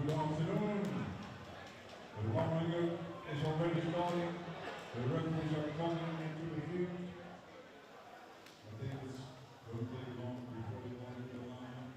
Good afternoon. The one ringer is already starting. The referees are coming into the field. I think it's going to take long before they go into the line.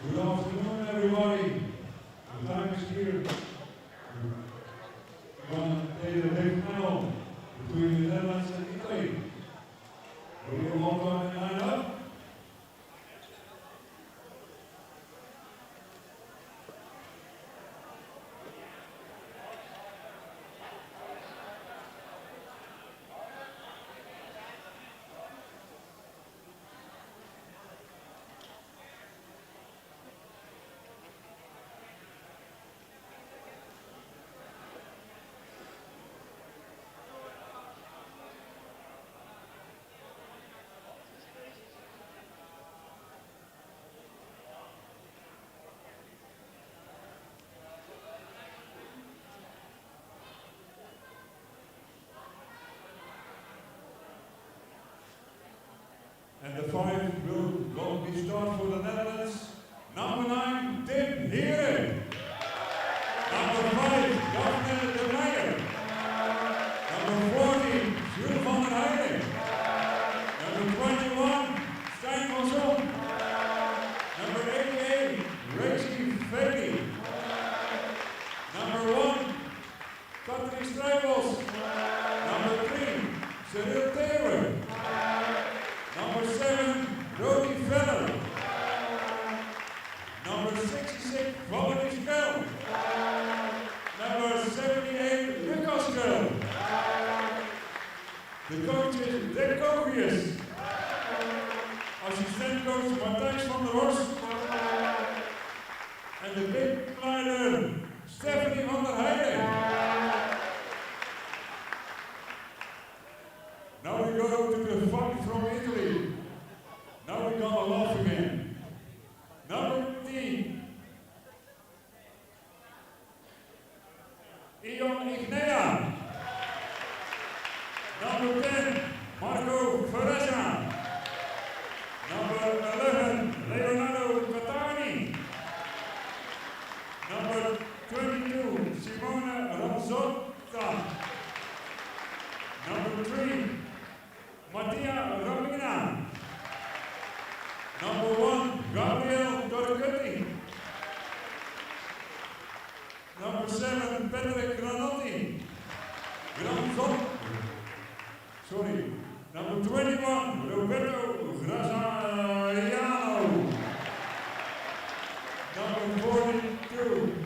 Good afternoon, everybody. The time is here. We're going to play the big final between the Netherlands and Italy. Will you all go and line up? And the five will be start for the Netherlands. Number 9, Tim Heren. Number 5, Daphne de Meijer. Number 14, Jules van der Heijden. Number 21, Stijn van Zon. Number 88, Racing Veli. Number 1, Katrien Strijbos. Number 3, Cyril Taylor. Number 7, Rodi Veller. Number 66, Valerie Spel. Number 78, Lucas Spel. De coach is Dick Kogius. Assistentcoach Matthijs van der Horst. En de big leider Stephanie van der Heijden. Now we go to the fight from Italy. Now we're gonna laugh again. Number 10, Ion Ignea. Number 10, Marco Ferreza. Number 11, Leonardo Catani. Number 22, Simone Ranzotta. Number 3, Mattia Romina. Number 1, Gabriel Torregutti. Number 7, Patrick Granotti. Sorry. Number 21, Roberto Graziano. Number 42,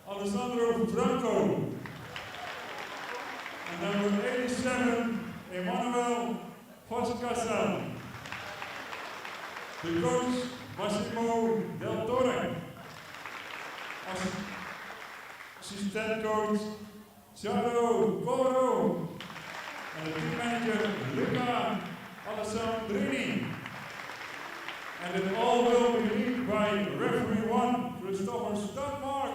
Alessandro Franco. And number 87, Emmanuel Foscasa. The coach, Massimo Del Torre. Assistant coach, Gianlo Coro. And the team manager, Luca Alessandrini. And it all will be led by referee 1, Christopher Stadmark.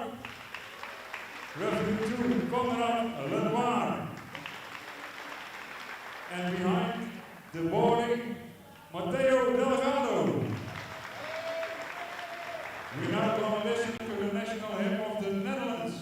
Referee 2, Conrad Lenoir. And behind the boarding, Matteo Delgado. We now going to listen to the national hymn of the Netherlands.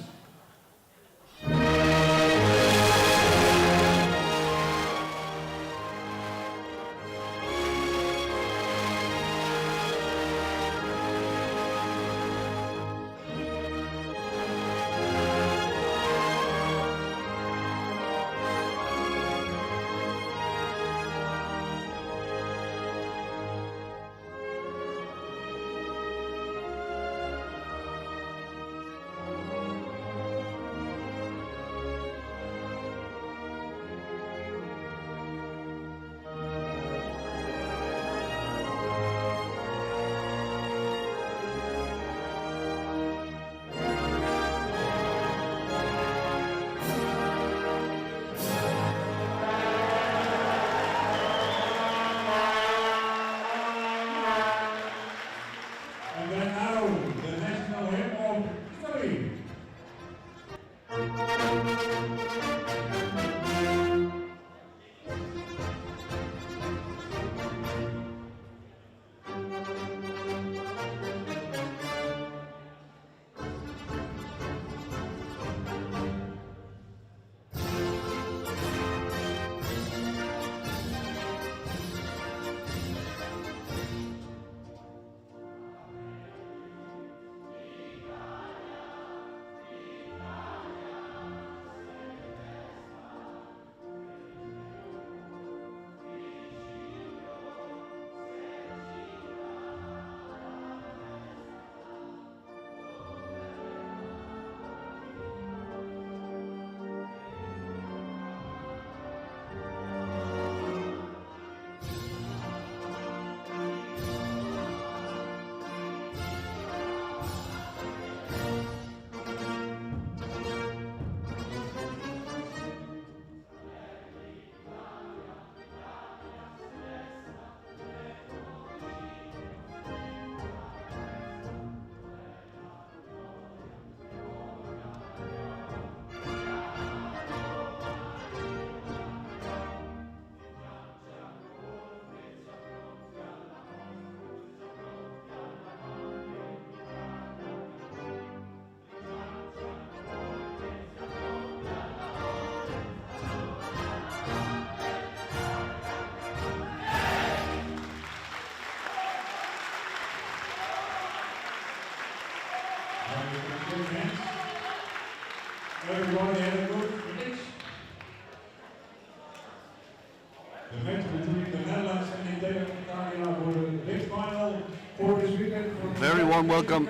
very warm welcome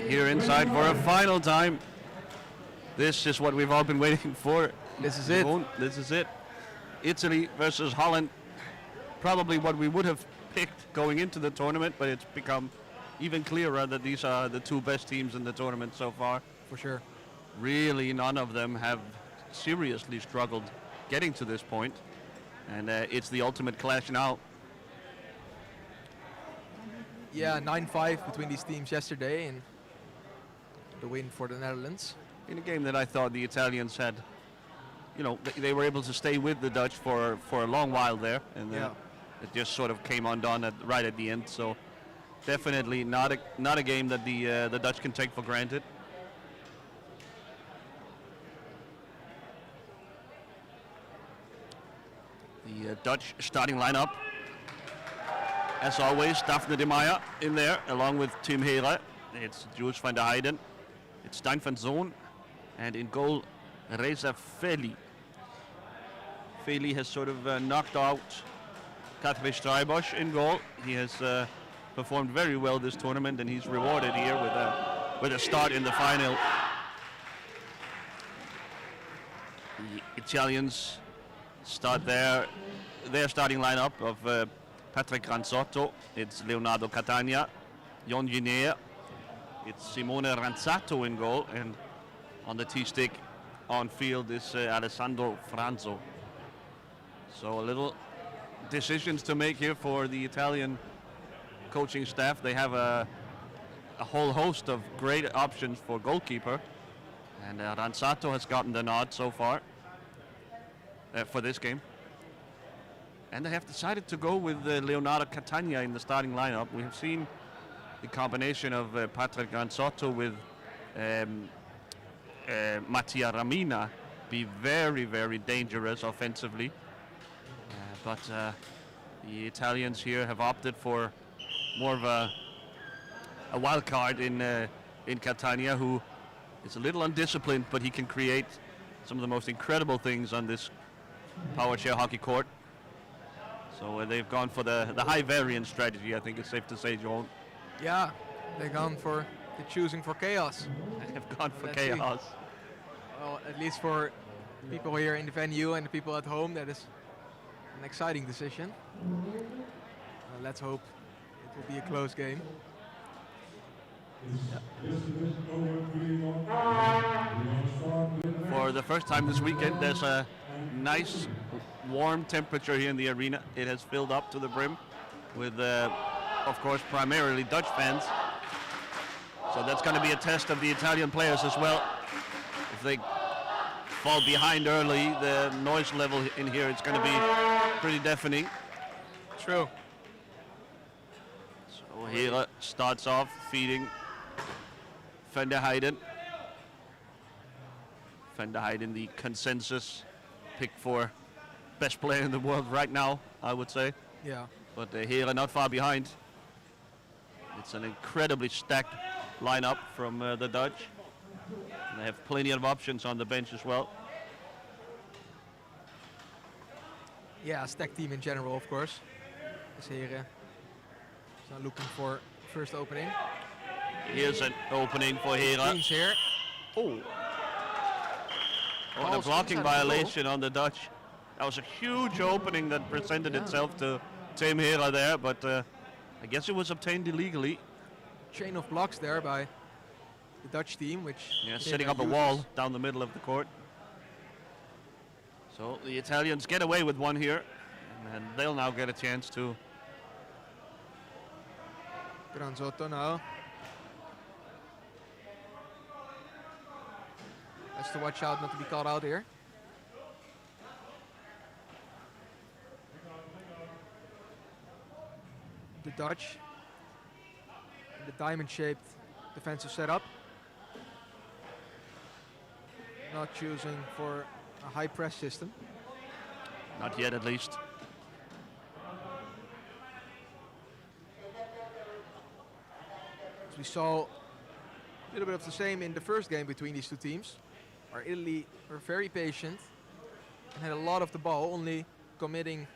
here inside for a final time. This is what we've all been waiting for. This is it. This is it. Italy versus Holland. Probably what we would have picked going into the tournament, but it's become even clearer that these are the two best teams in the tournament so far. For sure. Really, none of them have seriously struggled getting to this point, and it's the ultimate clash now. Yeah, 9-5 between these teams yesterday, and the win for the Netherlands. In a game that I thought the Italians had, they were able to stay with the Dutch for a long while there, and it just sort of came undone right at the end. So definitely not a game that the Dutch can take for granted. The Dutch starting lineup, as always, Daphne de Meyer in there, along with Tim Hera. It's Jules van der Heijden, it's Stijn van Zoon, and in goal, Reza Feli. Feli has sort of knocked out Katwe Strijbosch in goal. He has performed very well this tournament, and he's rewarded here with a start in the final. The Italians start their starting lineup of Patrick Ranzotto, it's Leonardo Catania, Jon Gineer, it's Simone Ranzato in goal, and on the T-stick on field is Alessandro Franzo. So a little decisions to make here for the Italian coaching staff. They have a whole host of great options for goalkeeper, and Ranzato has gotten the nod so far for this game. And they have decided to go with Leonardo Catania in the starting lineup. We have seen the combination of Patrick Ranzotto with Mattia Ramina be very, very dangerous offensively. But the Italians here have opted for more of a wild card in Catania, who is a little undisciplined, but he can create some of the most incredible things on this power chair hockey court. So they've gone for the high variance strategy, I think it's safe to say, John. Yeah, they're choosing for chaos. They've gone for chaos. Well, at least for people here in the venue and the people at home, that is an exciting decision. Let's hope it will be a close game. For the first time this weekend, there's a nice warm temperature here in the arena. It has filled up to the brim with, of course, primarily Dutch fans. So that's going to be a test of the Italian players as well. If they fall behind early, the noise level in here is going to be pretty deafening. True. So Hera starts off feeding Van der Heijden. Van der Heijden, the consensus pick for best player in the world right now, I would say. Yeah. But Hera not far behind. It's an incredibly stacked lineup from the Dutch. And they have plenty of options on the bench as well. Yeah, stacked team in general, of course. Is Hera is now looking for first opening. Here's an opening for Hera. Teams here. Oh, a blocking violation on the Dutch. That was a huge opening that presented itself to Tim Hera there, but I guess it was obtained illegally. Chain of blocks there by the Dutch team, which setting up a wall down the middle of the court. So the Italians get away with one here, and they'll now get a chance to. Ranzotto now. Has to watch out not to be caught out here. The Dutch, the diamond-shaped defensive setup, not choosing for a high press system. Not yet, at least. As we saw a little bit of the same in the first game between these two teams, where Italy were very patient and had a lot of the ball, only committing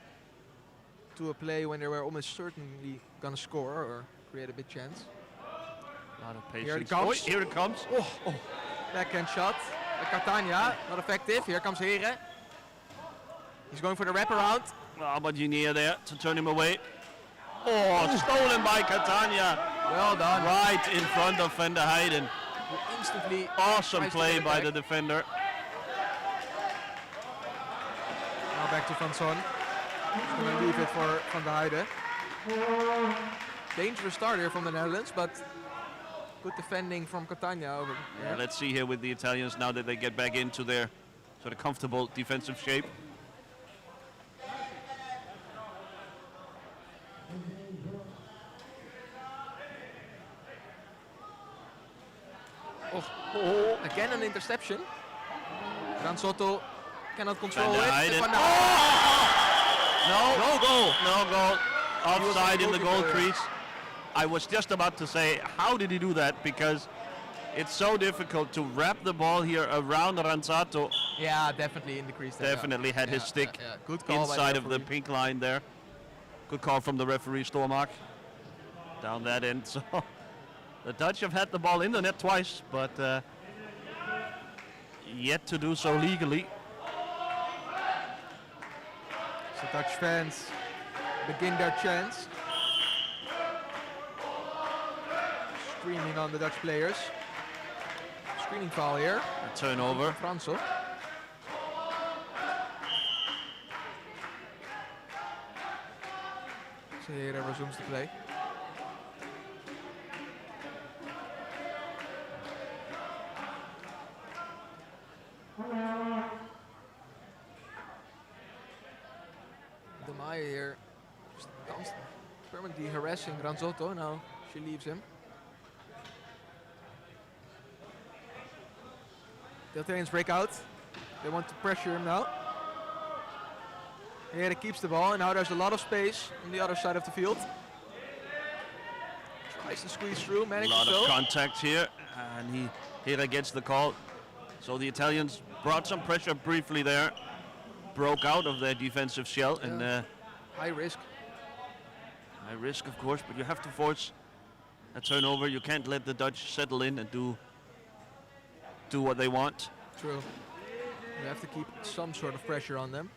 to a play when they were almost certainly going to score or create a big chance. A lot of Here it patience. comes. Oh, here it comes. Oh, backhand shot. Catania, not effective. Here comes Here. He's going for the wraparound. Oh, but Junior there to turn him away. Oh, stolen by Catania. Well done. Right in front of Van der Heijden. Who instantly Awesome tries to play get it by back. the defender. Now back to Van Son. He's going to leave it for Van der Heijden. Dangerous start here from the Netherlands, but good defending from Catania over Yeah, there. let's see here with the Italians now that they get back into their sort of comfortable defensive shape. Oh, again an interception. Ranzotto cannot control Van der it. Heijden. Van der Heijden. No goal. No goal. He was Offside in the goal goalkeeper. crease. I was just about to say, how did he do that? Because it's so difficult to wrap the ball here around Ranzotto. Yeah, definitely in the crease there. Definitely had his stick yeah. Good call inside by of the referee. pink line there. Good call from the referee, Stormark. Down that end. So the Dutch have had the ball in the net twice, but yet to do so legally. So Dutch fans begin their chants. Screaming on the Dutch players. Screening foul here. A turnover. Franso. So here resumes the play. De Maya here permanently harassing Ranzotto. Now she leaves him. The Italians break out. They want to pressure him now. Here he keeps the ball, and now there's a lot of space on the other side of the field. Tries to squeeze through, A manages lot so. of contact here, and Hira gets the call. So the Italians brought some pressure briefly there, broke out of their defensive shell, and High risk. high risk, of course, but you have to force a turnover. You can't let the Dutch settle in and do what they want. True. You have to keep some sort of pressure on them,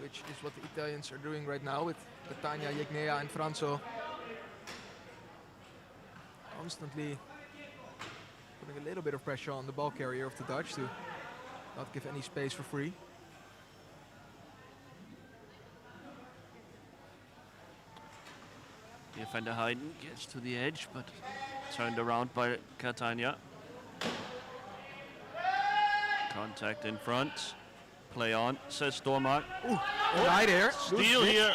which is what the Italians are doing right now with Catania, Yegnea, and Franso constantly putting a little bit of pressure on the ball carrier of the Dutch to not give any space for free. Here Van der Heijden gets to the edge, but turned around by Catania. Contact in front. Play on, says Stormark. Right there. Steal here.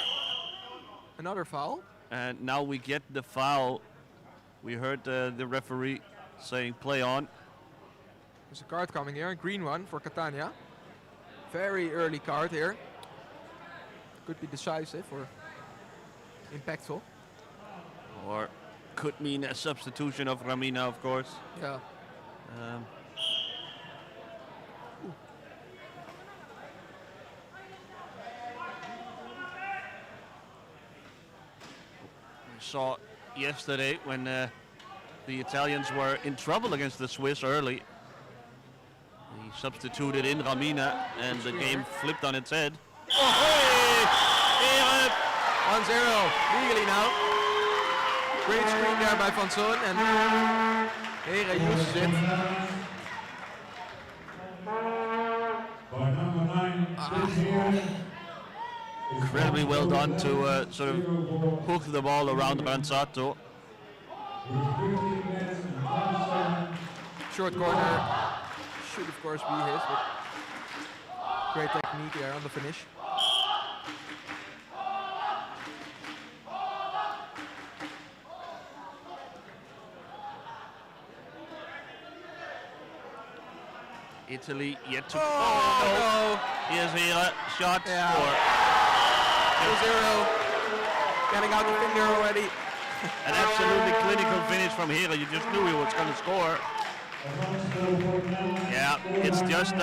Another foul. And now we get the foul. We heard the referee saying play on. There's a card coming here, a green one for Catania. Very early card here. Could be decisive or impactful. Or could mean a substitution of Ramina, of course. Yeah. We saw yesterday when the Italians were in trouble against the Swiss early. He substituted in Ramina and the game flipped on its head. Oh, 1-0 legally now. Great screen there by Van Son, and Here uses it. By number 9, Incredibly well done to sort of hook the ball around Ranzotto. Short corner should of course be his, but great technique there on the finish. Italy yet to. Oh, Here's Hira, shot, Yeah. score. 2-0. Getting out the finger already. An absolutely clinical finish from Hira. You just knew he was going to score. Yeah, it's just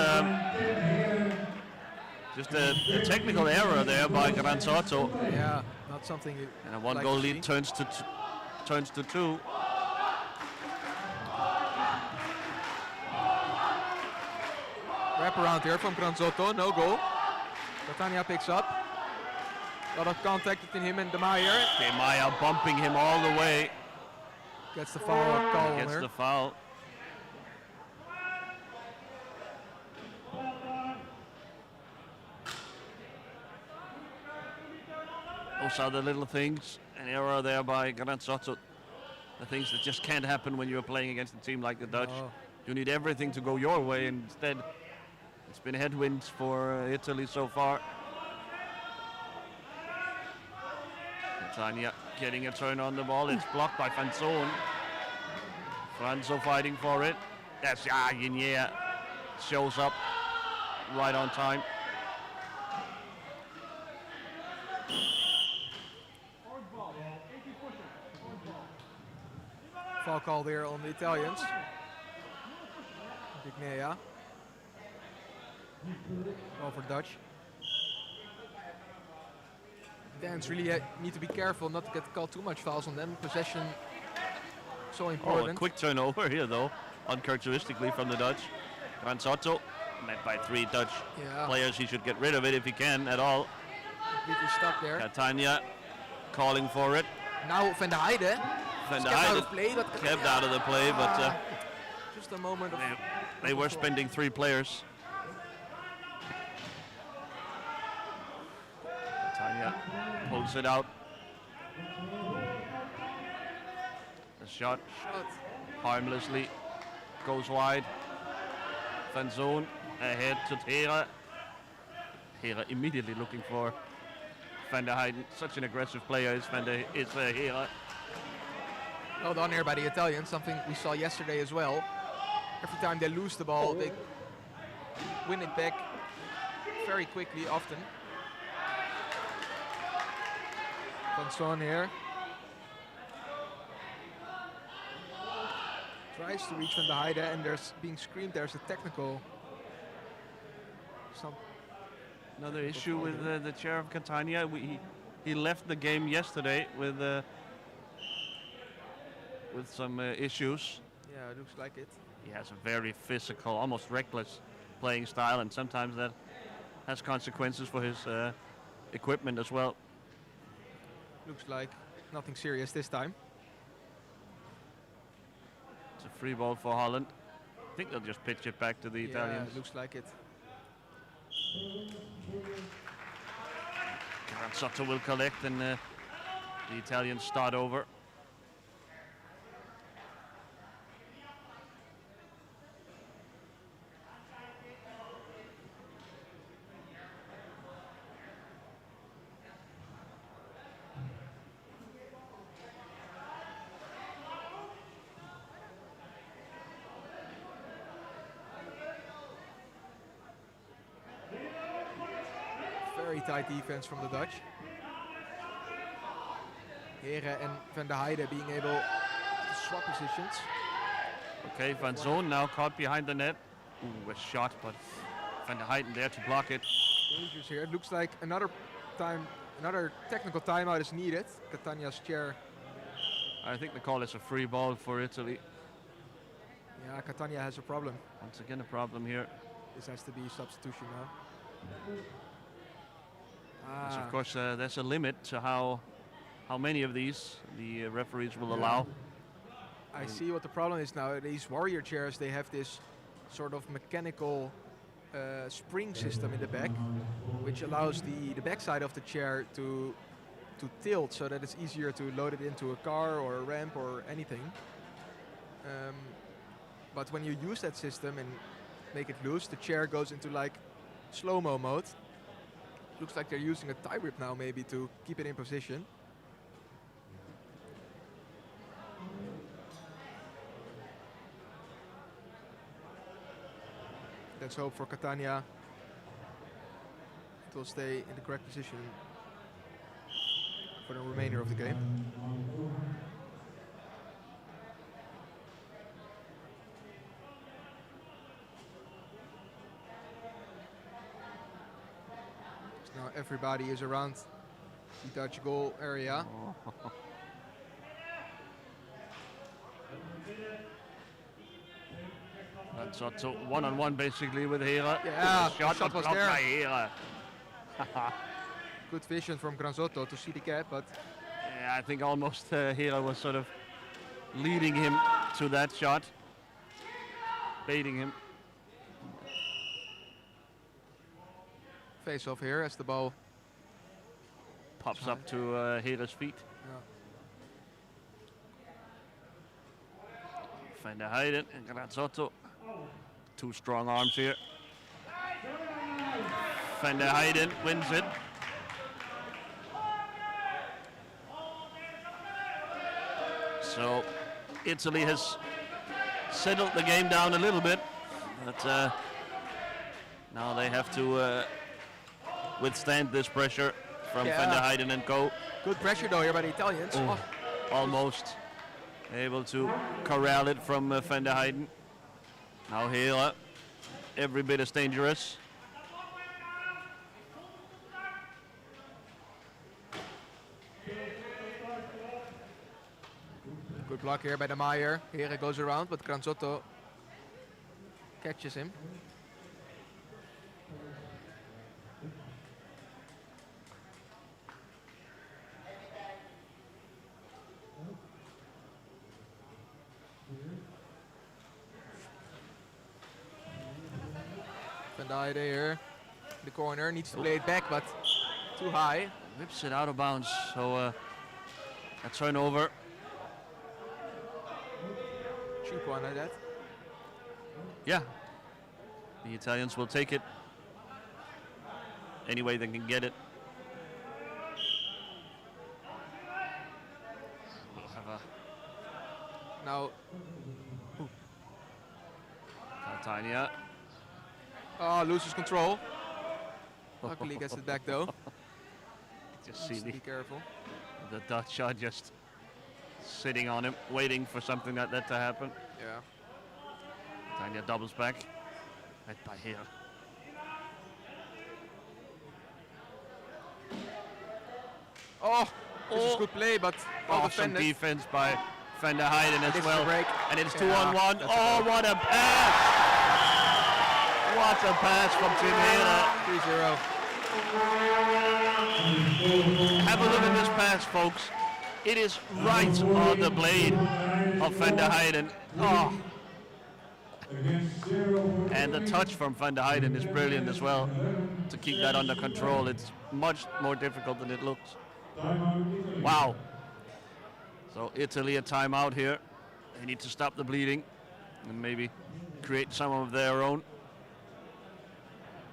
a technical error there by Ranzotto. Yeah, not something you And a one like goal to lead see. turns to two. Wrap around here from Granzotto, no goal. Catania picks up. A lot of contact between him and De Meyer. De Meyer bumping him all the way. Gets the foul call on Gets her. the foul. Those are the little things. An error there by Granzotto. The things that just can't happen when you're playing against a team like the Dutch. No. You need everything to go your way. Instead, it's been headwinds for Italy so far. Catania getting a turn on the ball. It's blocked by Fanzon. Franzo fighting for it. That's Yinier. Shows up right on time. Foul call there on the Italians. Bignea. Ball for Dutch. Danes really need to be careful not to get called too much fouls on them. Possession so Oh, a important. quick turnover here though, uncharacteristically from the Dutch. Granzotto, met by 3 Dutch Yeah. players. He should get rid of it if he can at all. Completely stuck there. Catania calling for it. Now Van der Heijden. Van der Kept out Heijden of play, but kept out of the play, but just a moment of they were spending 3 players. Catania pulls it out. The shot shot. harmlessly goes wide. Fanzon ahead to Hera. Hera immediately looking for Van der Heijden. Such an aggressive player is Hera. Well done here by the Italians, something we saw yesterday as well. Every time they lose the ball, they win it back very quickly, often. Fanzon here. Tries to reach Van der Heijden and there's being screamed there's a technical. Another issue with the chair of Catania. He left the game yesterday with some issues. Yeah, it looks like it. He has a very physical, almost reckless playing style, and sometimes that has consequences for his equipment as well. Looks like nothing serious this time. It's a free ball for Holland. I think they'll just pitch it back to the Italians. Yeah, looks like it. Granzotto will collect and the Italians start over. Very tight defense from the Dutch. Hera and Van der Heijden being able to swap positions. Okay, Fanzon now caught behind the net. Ooh, a shot, but Van der Heijden there to block it. Dangerous here. It looks like another technical timeout is needed. Catania's chair. I think the call is a free ball for Italy. Yeah, Catania has a problem. Once again, a problem here. This has to be substitution now. Yes, of course, there's a limit to how many of these the referees will allow. I see what the problem is now. These warrior chairs, they have this sort of mechanical spring system in the back, which allows the backside of the chair to tilt so that it's easier to load it into a car or a ramp or anything. But when you use that system and make it loose, the chair goes into like slow-mo mode. Looks like they're using a tie grip now maybe to keep it in position. Let's hope for Catania it will stay in the correct position for the remainder of the game. Now everybody is around the Dutch goal area. So one-on-one basically with Hera. Yeah, The shot was blocked there. by Hera. Good vision from Granzotto to see the gap, but Yeah, I think almost Hera was sort of leading him to that shot, baiting him. face off here as the ball. Pops up to Hera's feet. Yeah. Van der Heijden and Granzotto. Two strong arms here. Van der Heijden wins it. So Italy has settled the game down a little bit, but now they have to withstand this pressure from Van der Heijden and co. Good pressure though here by the Italians. Oh. Almost able to corral it from Van der Heijden. Now Hera, every bit as dangerous. Good block here by the Meyer. Hera goes around, but Granzotto catches him. Van der Heijden here. The corner needs to play it back, but too high. Whips it out of bounds, so a turnover. Cheap one like that. Yeah, the Italians will take it any way they can get it. We'll have a Now, Catania. oh, loses control. Luckily gets it back though. Just see Needs to be careful. the Dutch are just sitting on him, waiting for something like that to happen. Yeah. Catania doubles back. Right by here. Oh, this is good play, but well Awesome defended. defense by Van der Heijden as This is well. a break. And it's Yeah, 2-on-1. that's a Oh, goal. what a pass! What a pass from Tim Hera. 3-0. Have a look at this pass, folks. It is right on the blade of Van der Heijden. Oh. And the touch from Van der Heijden is brilliant as well to keep that under control. It's much more difficult than it looks. Wow. So Italy a timeout here. They need to stop the bleeding and maybe create some of their own.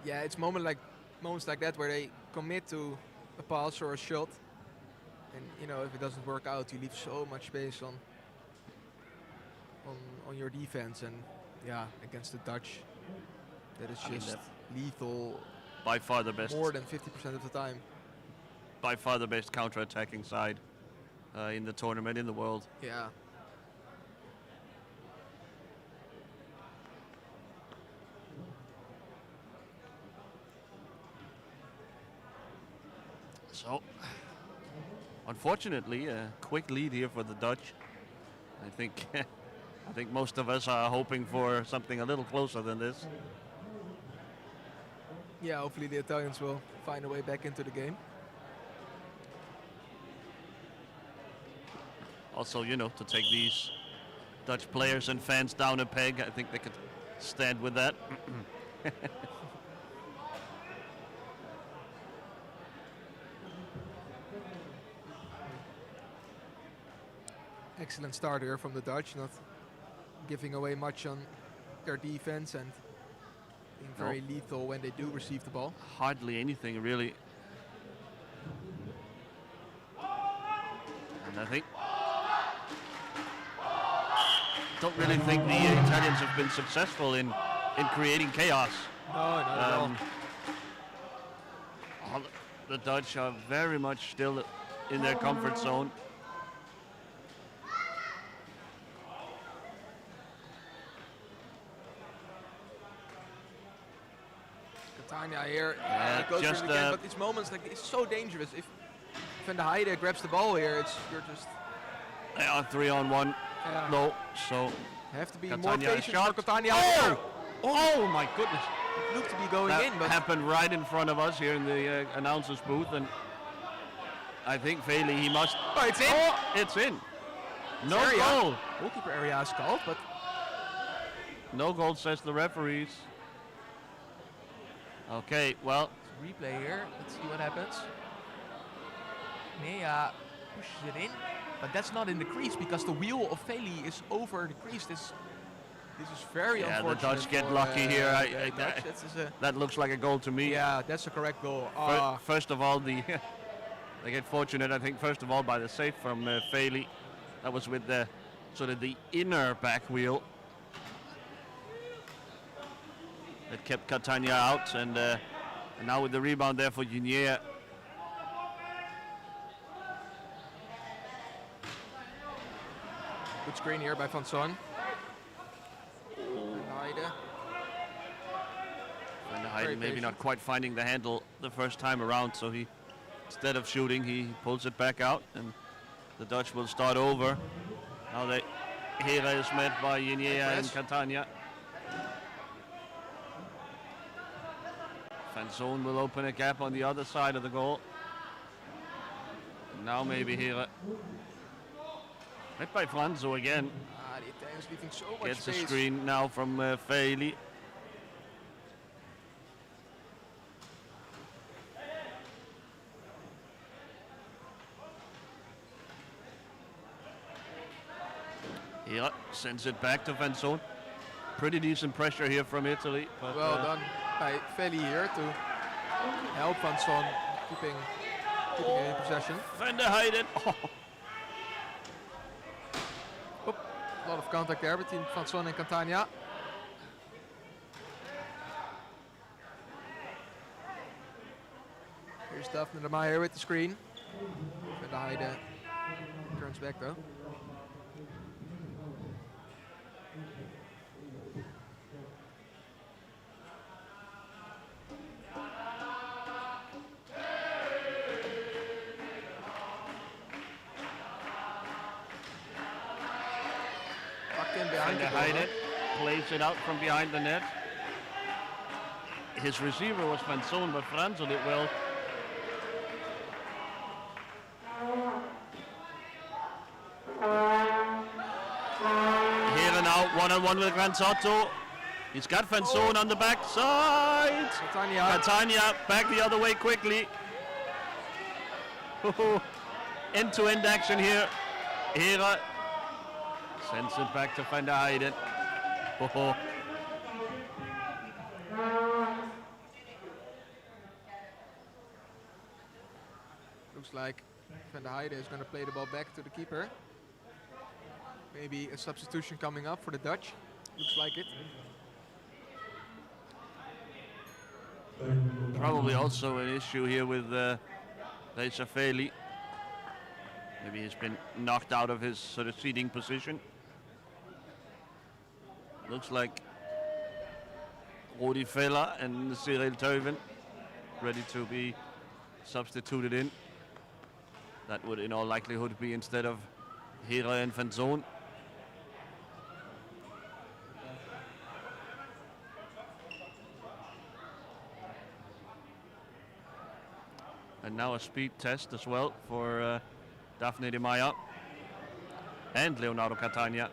Yeah, it's moments like that where they commit to a pass or a shot, and you know if it doesn't work out, you leave so much space on your defense, and yeah, against the Dutch, that is just lethal. By far the best. More than 50% of the time. By far the best counter-attacking side in the tournament, in the world. Yeah. So, unfortunately, a quick lead here for the Dutch. I think I think most of us are hoping for something a little closer than this. Yeah, hopefully the Italians will find a way back into the game. Also, you know, to take these Dutch players and fans down a peg, I think they could stand with that. Excellent start here from the Dutch, not giving away much on their defense and being very lethal when they do receive the ball. Hardly anything, really. And I think don't really think the Italians have been successful in creating chaos. No, not at all. The Dutch are very much still in their comfort zone. Catania here goes just, for it again, but these moments like it's so dangerous. If Van der Heijden grabs the ball here, you're just 3-on-1. Yeah. No, so Have to be more Catania patient shot. for Catania. Oh my goodness. It looked to be going That in, but happened right in front of us here in the announcer's booth, and I think Bailey, he must. oh, it's in. Oh, it's in. No area. goal. Goalkeeper area is called, but No goal, says the referees. Okay, well, replay here. Let's see what happens. Nea pushes it in, but that's not in the crease because the wheel of Feli is over the crease. This is very yeah, the unfortunate. Dutch get for, lucky here. the Dutch. That's that looks like a goal to me. yeah, that's a correct goal. First of all, they get fortunate, I think, first of all, by the save from Bailey. That was with the sort of the inner back wheel that kept Catania out, and now with the rebound there for Junier. Good screen here by Van Son. And Very Heiden maybe patient. not quite finding the handle the first time around, so he, instead of shooting, he pulls it back out, and the Dutch will start over. Now Hera is met by Junier and press. Catania. Van Zoon will open a gap on the other side of the goal. Now maybe Hera. Met by Franzo again. The Italians leaving so much Gets a space. screen now from Bailey. Hera sends it back to Van Zoon. Pretty decent pressure here from Italy. But, Well done by Feli here to help Van Son keeping in possession. Van der Heijden. Oh. A lot of contact there between Van Son and Catania. Here's Daphne de Meyer with the screen. Van der Heijden turns back though. Van Van der Heijden plays it out from behind the net. His receiver was Van Zoon, but Franzo did well. Here now, one-on-one with Granzotto. He's got Van Zoon on the back side. Catania back the other way quickly. End-to-end action here. Hera sends it back to Van der Heijden. Looks like Van der Heijden is going to play the ball back to the keeper. Maybe a substitution coming up for the Dutch. Looks like it. Probably also an issue here with Reza Feli. Maybe he's been knocked out of his sort of seating position. Looks like Rudi Vela and Cyril Teuven ready to be substituted in. That would in all likelihood be instead of Hera and Van Zoon. And now a speed test as well for Daphne de Meyer and Leonardo Catania.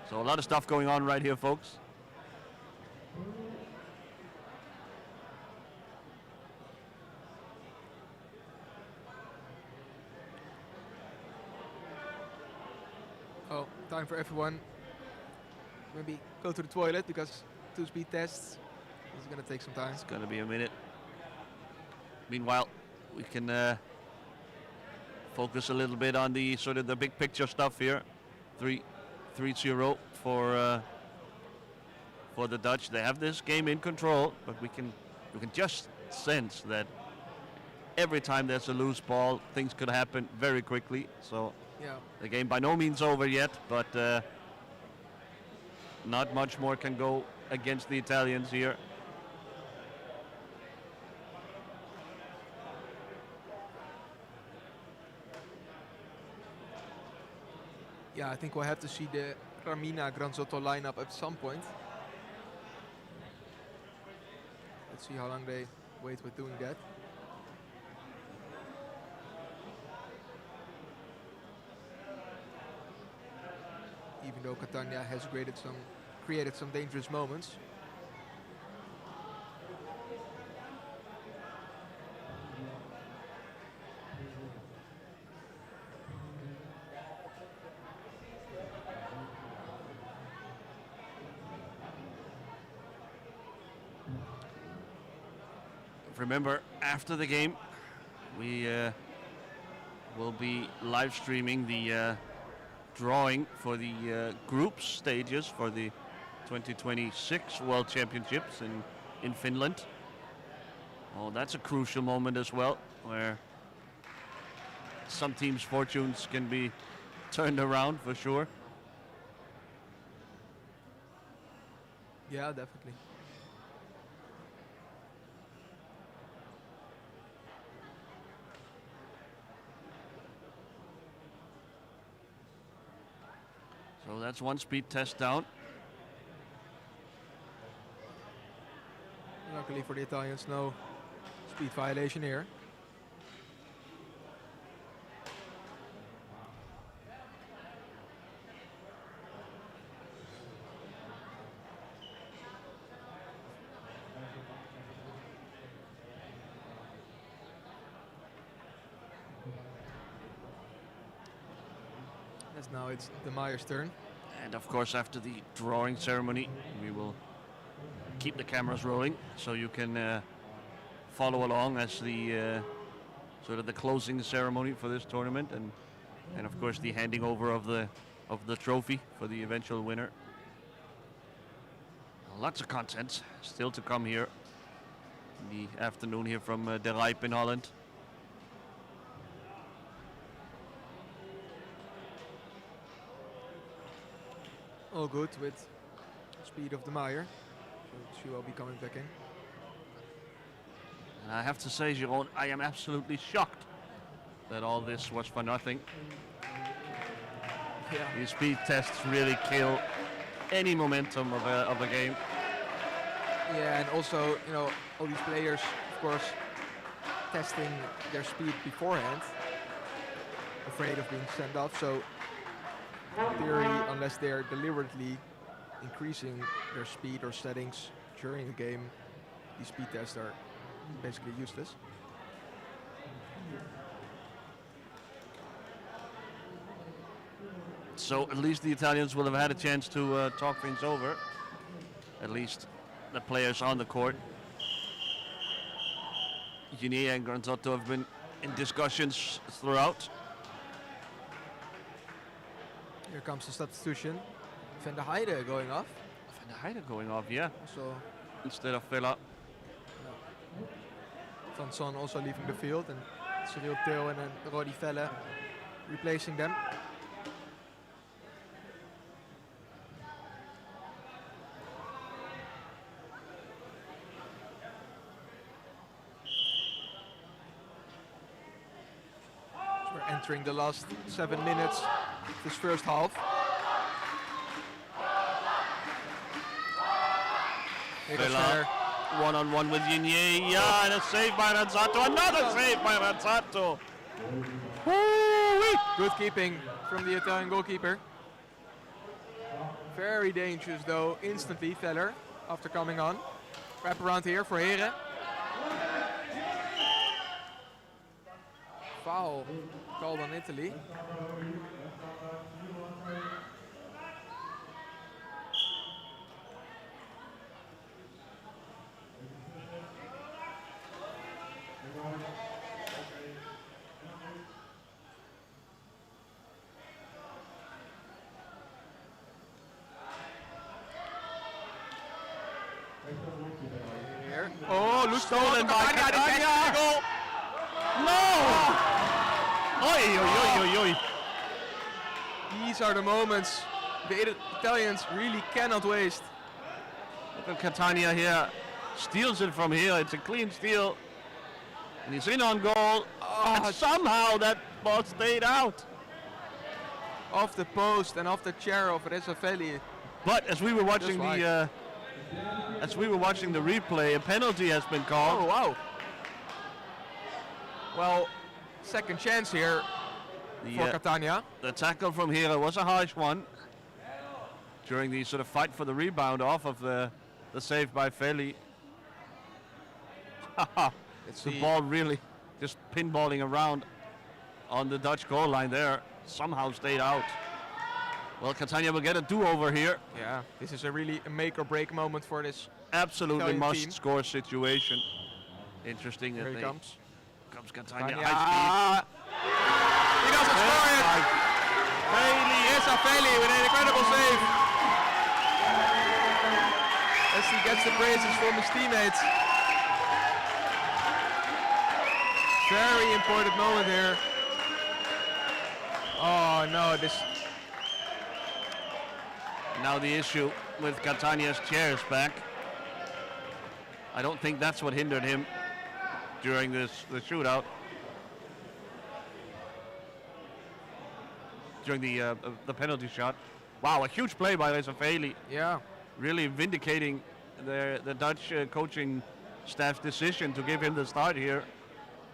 So a lot of stuff going on right here, folks. Oh, time for everyone. Maybe go to the toilet because 2 speed tests is going to take some time. It's going to be a minute. Meanwhile, we can focus a little bit on the sort of the big picture stuff here. 3-0 for the Dutch. They have this game in control, but we can just sense that every time there's a loose ball, things could happen very quickly. So Yeah. the game by no means over yet, but not much more can go against the Italians here. Yeah, I think we'll have to see the Carmina Granzotto lineup at some point. Let's see how long they wait with doing that. Even though Catania has created some dangerous moments. Remember, after the game, we will be live streaming the drawing for the group stages for the 2026 World Championships in Finland. Oh, that's a crucial moment as well, where some teams' fortunes can be turned around for sure. Yeah, definitely. So that's one speed test down. Luckily for the Italians, no speed violation here. As now it's the Meyer's turn. And of course, after the drawing ceremony, we will keep the cameras rolling so you can follow along as the sort of the closing ceremony for this tournament, and of course the handing over of the trophy for the eventual winner. Lots of content still to come here in the afternoon here from De Rijp in Holland. All good with speed of the Meyer. So she will be coming back in. And I have to say, Jeroen, I am absolutely shocked that all this was for nothing. Yeah. These speed tests really kill any momentum of a game. Yeah, and also, you know, all these players, of course, testing their speed beforehand, afraid of being sent off. So, in theory, unless they're deliberately increasing their speed or settings during a game, these speed tests are basically useless. So at least the Italians will have had a chance to talk things over. At least the players on the court. Ginier and Granzotto have been in discussions throughout. Here comes the substitution. Van der Heide going off. Van der Heide going off, yeah. So Instead of Villa. Van Son also leaving the field, and Cyril Til and then Rodi Velle replacing them. So we're entering the last 7 minutes of this first half. Here goes Villa. Velle. One-on-one with Ginier. Yeah, and a save by Ranzato. Another save by Ranzato. Woo-wee. Good keeping from the Italian goalkeeper. Very dangerous though, instantly, Veller, after coming on. Wrap around here for Heren. Foul called on Italy. Here. Oh, loose Stolen by Catania. Goal. No! Oi, oi, oi, oi, oi. These are the moments the Italians really cannot waste. Look at Catania here. Steals it from here. It's a clean steal. And he's in on goal. And somehow that ball stayed out. off the post and off the chair of Rezafelli. But as we were watching wide. the replay, a penalty has been Oh, called. wow. Well, second chance here for Catania. The tackle from Hera was a harsh one during the sort of fight for the rebound off of the save by Feli. Let's The see. ball really just pinballing around on the Dutch goal line there. Somehow stayed out. Well, Catania will get a do-over here. Yeah, this is a really a make or break moment for this. Absolutely Italian must team. score situation. Interesting Here that he they comes. comes Catania Catania. high He doesn't score it. Feli. Rezafelli with an incredible save. As he gets the praises from his teammates. Very important moment here. Oh no, this. Now the issue with Catania's chair is back. I don't think that's what hindered him during the shootout. During the penalty shot. Wow, a huge play by Rezafelli. Yeah. Really vindicating the Dutch coaching staff's decision to give him the start here.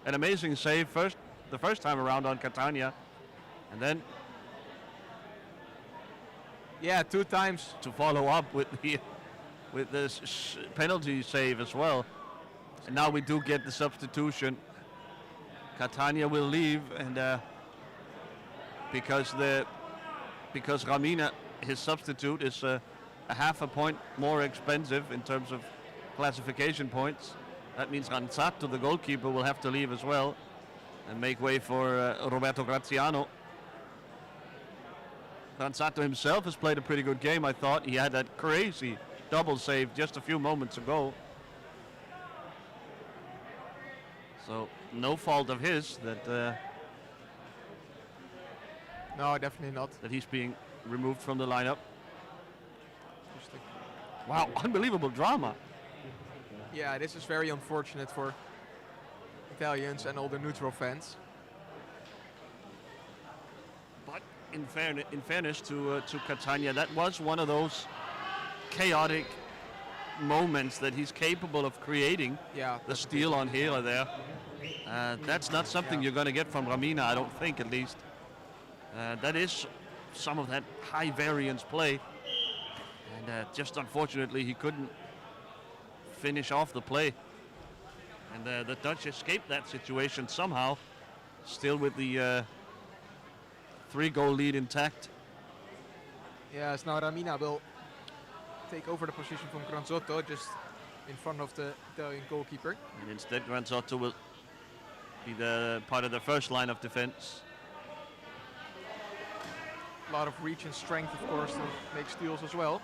An amazing save the first time around on Catania. And then Yeah, 2 times. to follow up with this penalty save as well. And now we do get the substitution. Catania will leave, and because Ramina, his substitute, is a half a point more expensive in terms of classification points. That means Ranzato, the goalkeeper, will have to leave as well and make way for Roberto Graziano. Ranzato himself has played a pretty good game, I thought. He had that crazy double save just a few moments ago. So no fault of his that No, definitely not. that he's being removed from the lineup. Interesting. Wow, unbelievable drama. Yeah, this is very unfortunate for Italians and all the neutral fans. But in fairness to Catania, that was one of those chaotic moments that he's capable of creating. Yeah. The steal on Hela there. That's not something Yeah. you're going to get from Ramina, I don't think, at least. That is some of that high variance play. And just unfortunately, he couldn't finish off the play. And the Dutch escaped that situation somehow, still with the 3-goal lead intact. Yes, now Ramina will take over the position from Granzotto, just in front of the Italian goalkeeper. And instead, Granzotto will be the part of the first line of defense. A lot of reach and strength, of course, to make steals as well.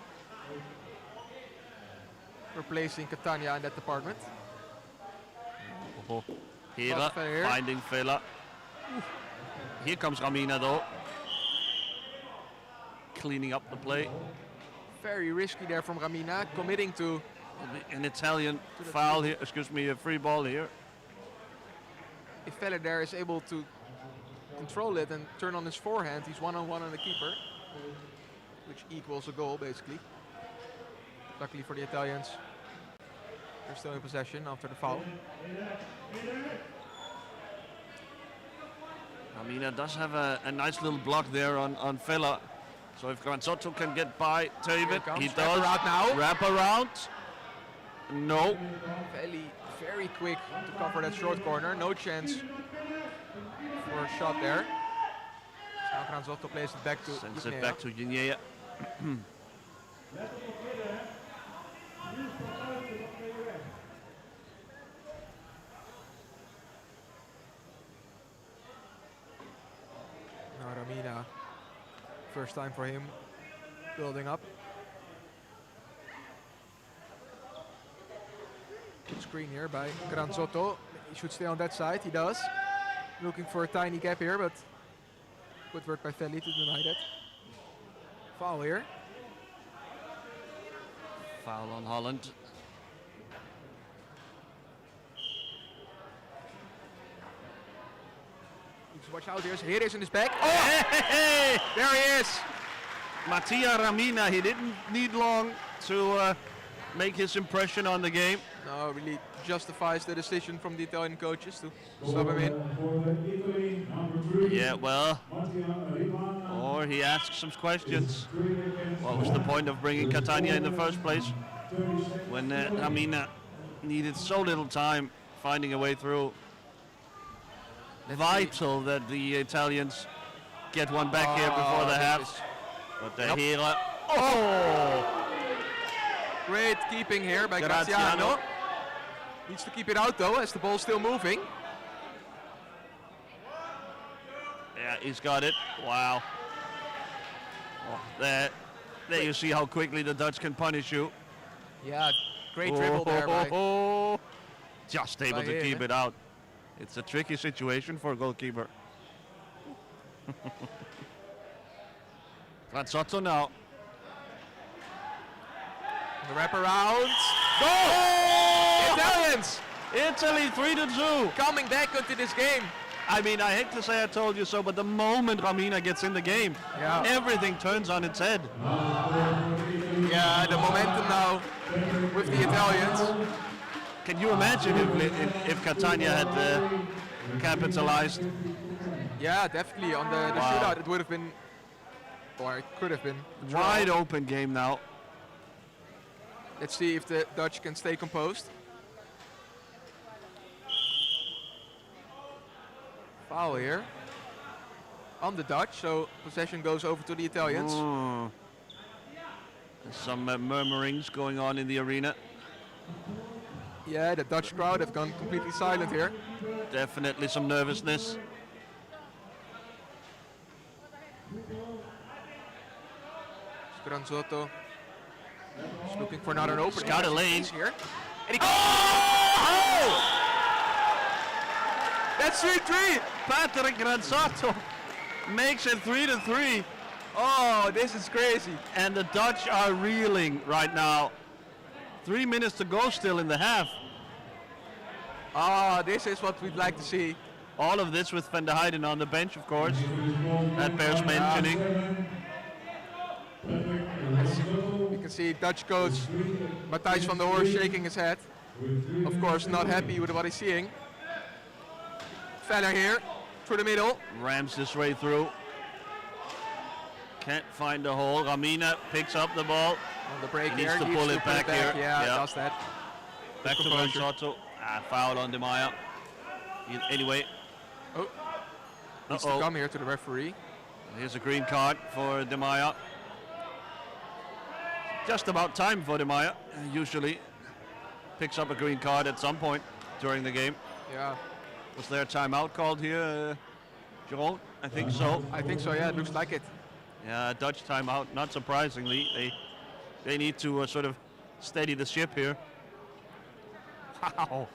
Replacing Catania in that department. Oh, Hera Here. finding Vela. Here comes Ramina though. Cleaning up the play. Very risky there from Ramina, committing to. An Italian foul here, a free ball here. If Vela there is able to control it and turn on his forehand, he's one-on-one on the keeper, which equals a goal basically. Luckily for the Italians, they're still in possession after the foul. Ramina does have a nice little block there on Vela. So if Granzotto can get by Teuven, comes he wrap does. around now. Wrap around. No. Very quick to cover that short corner. No chance for a shot there. So now Granzotto plays it back to Sends Guinea. it back to Guinea. Now Ramina, first time for him, building up. Good screen here by Granzotto. He should stay on that side, he does. Looking for a tiny gap here, but good work by Feli to deny that. Foul here. Foul on Holland. He's to watch out. Here it is in his back. Oh! Hey! There he is. Mattia Ramina, he didn't need long to make his impression on the game. No, really justifies the decision from the Italian coaches to sub him in. Yeah, well, or he asks some questions. What was the point of bringing Catania in the first place when Ramina needed so little time finding a way through? Vital that the Italians get one back here before the half. But the healer. Oh! Great keeping here by Graziano. Graziano. Needs to keep it out though, as the ball's still moving. Yeah, he's got it. Wow. Oh, there you see how quickly the Dutch can punish you. Yeah, great dribble there by just able to keep it out. It's a tricky situation for a goalkeeper. Razzotto now. The wraparound. Goal! Italians! Italy 3-2. Coming back into this game. I mean, I hate to say I told you so, but the moment Ramina gets in the game, everything turns on its head. Yeah, the momentum now with the Italians. Can you imagine if Catania had capitalized? Yeah, definitely. On the shootout, it would have been, or it could have been. Wide open game now. Let's see if the Dutch can stay composed. Foul here on the Dutch, so possession goes over to the Italians. There's some murmurings going on in the arena. Yeah, the Dutch crowd have gone completely silent here. Definitely some nervousness. Granzotto is looking for another opening. Got a lane here. And that's 3-3. Patrick Granzotto makes it 3-3. Oh, this is crazy. And the Dutch are reeling right now. 3 minutes to go still in the half. Ah, this is what we'd like to see. All of this with Van der Heijden on the bench, of course. That bears mentioning. You can see Dutch coach Matthijs van der Horst shaking his head. Of course, not happy with what he's seeing. Feller here, through the middle. Rams this way through. Can't find the hole. Ramina picks up the ball. On the break Needs here. to pull it back here. Yeah, does that. Back to Granzotto. Foul on De Maya. Anyway. Needs to come here to the referee. Here's a green card for De Maya. Just about time for De Maya. Usually picks up a green card at some point during the game. Yeah. Was there a timeout called here, Jerome? I think so. I think so, yeah, it looks like it. Yeah, Dutch timeout, not surprisingly. They need to sort of steady the ship here. Wow.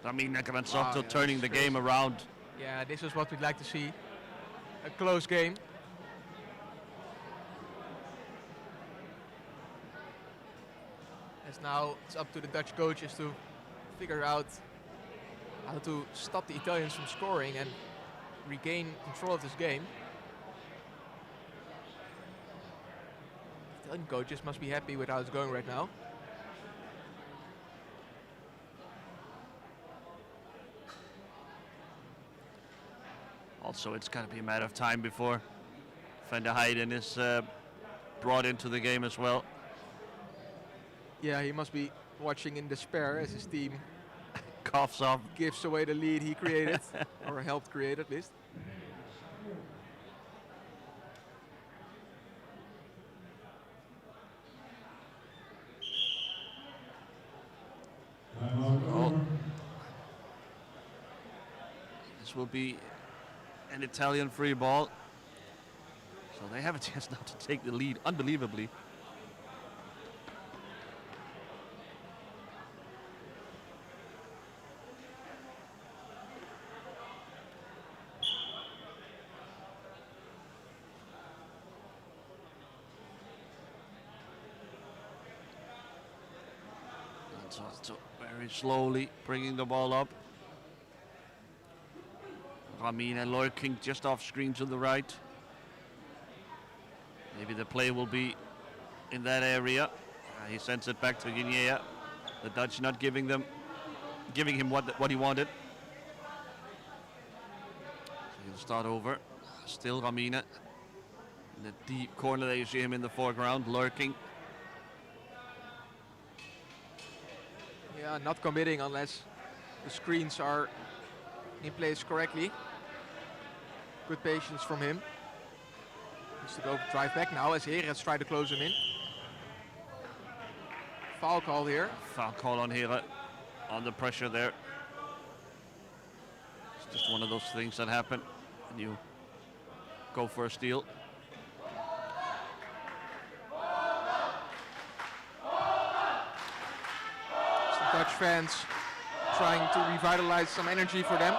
I mean, Granzotto turning the game around. Yeah, this is what we'd like to see. A close game. As now it's up to the Dutch coaches to figure out how to stop the Italians from scoring and regain control of this game. Italian coaches must be happy with how it's going right now. Also, it's got to be a matter of time before Van der Heijden is brought into the game as well. Yeah, he must be watching in despair as his team coughs up, gives away the lead he created, or helped create at least. Oh. This will be an Italian free ball. So they have a chance now to take the lead, unbelievably. Very slowly bringing the ball up. Ramina lurking just off screen to the right. Maybe the play will be in that area. He sends it back to Guinea. The Dutch not giving him what he wanted. So he'll start over. Still Ramina. In the deep corner there, you see him in the foreground, lurking. Yeah, not committing unless the screens are in place correctly. Good patience from him. Needs to go drive back now as Heres try to close him in. Foul call here. Foul call on Hera. Under pressure there. It's just one of those things that happen when you go for a steal. Some Dutch fans trying to revitalize some energy for them.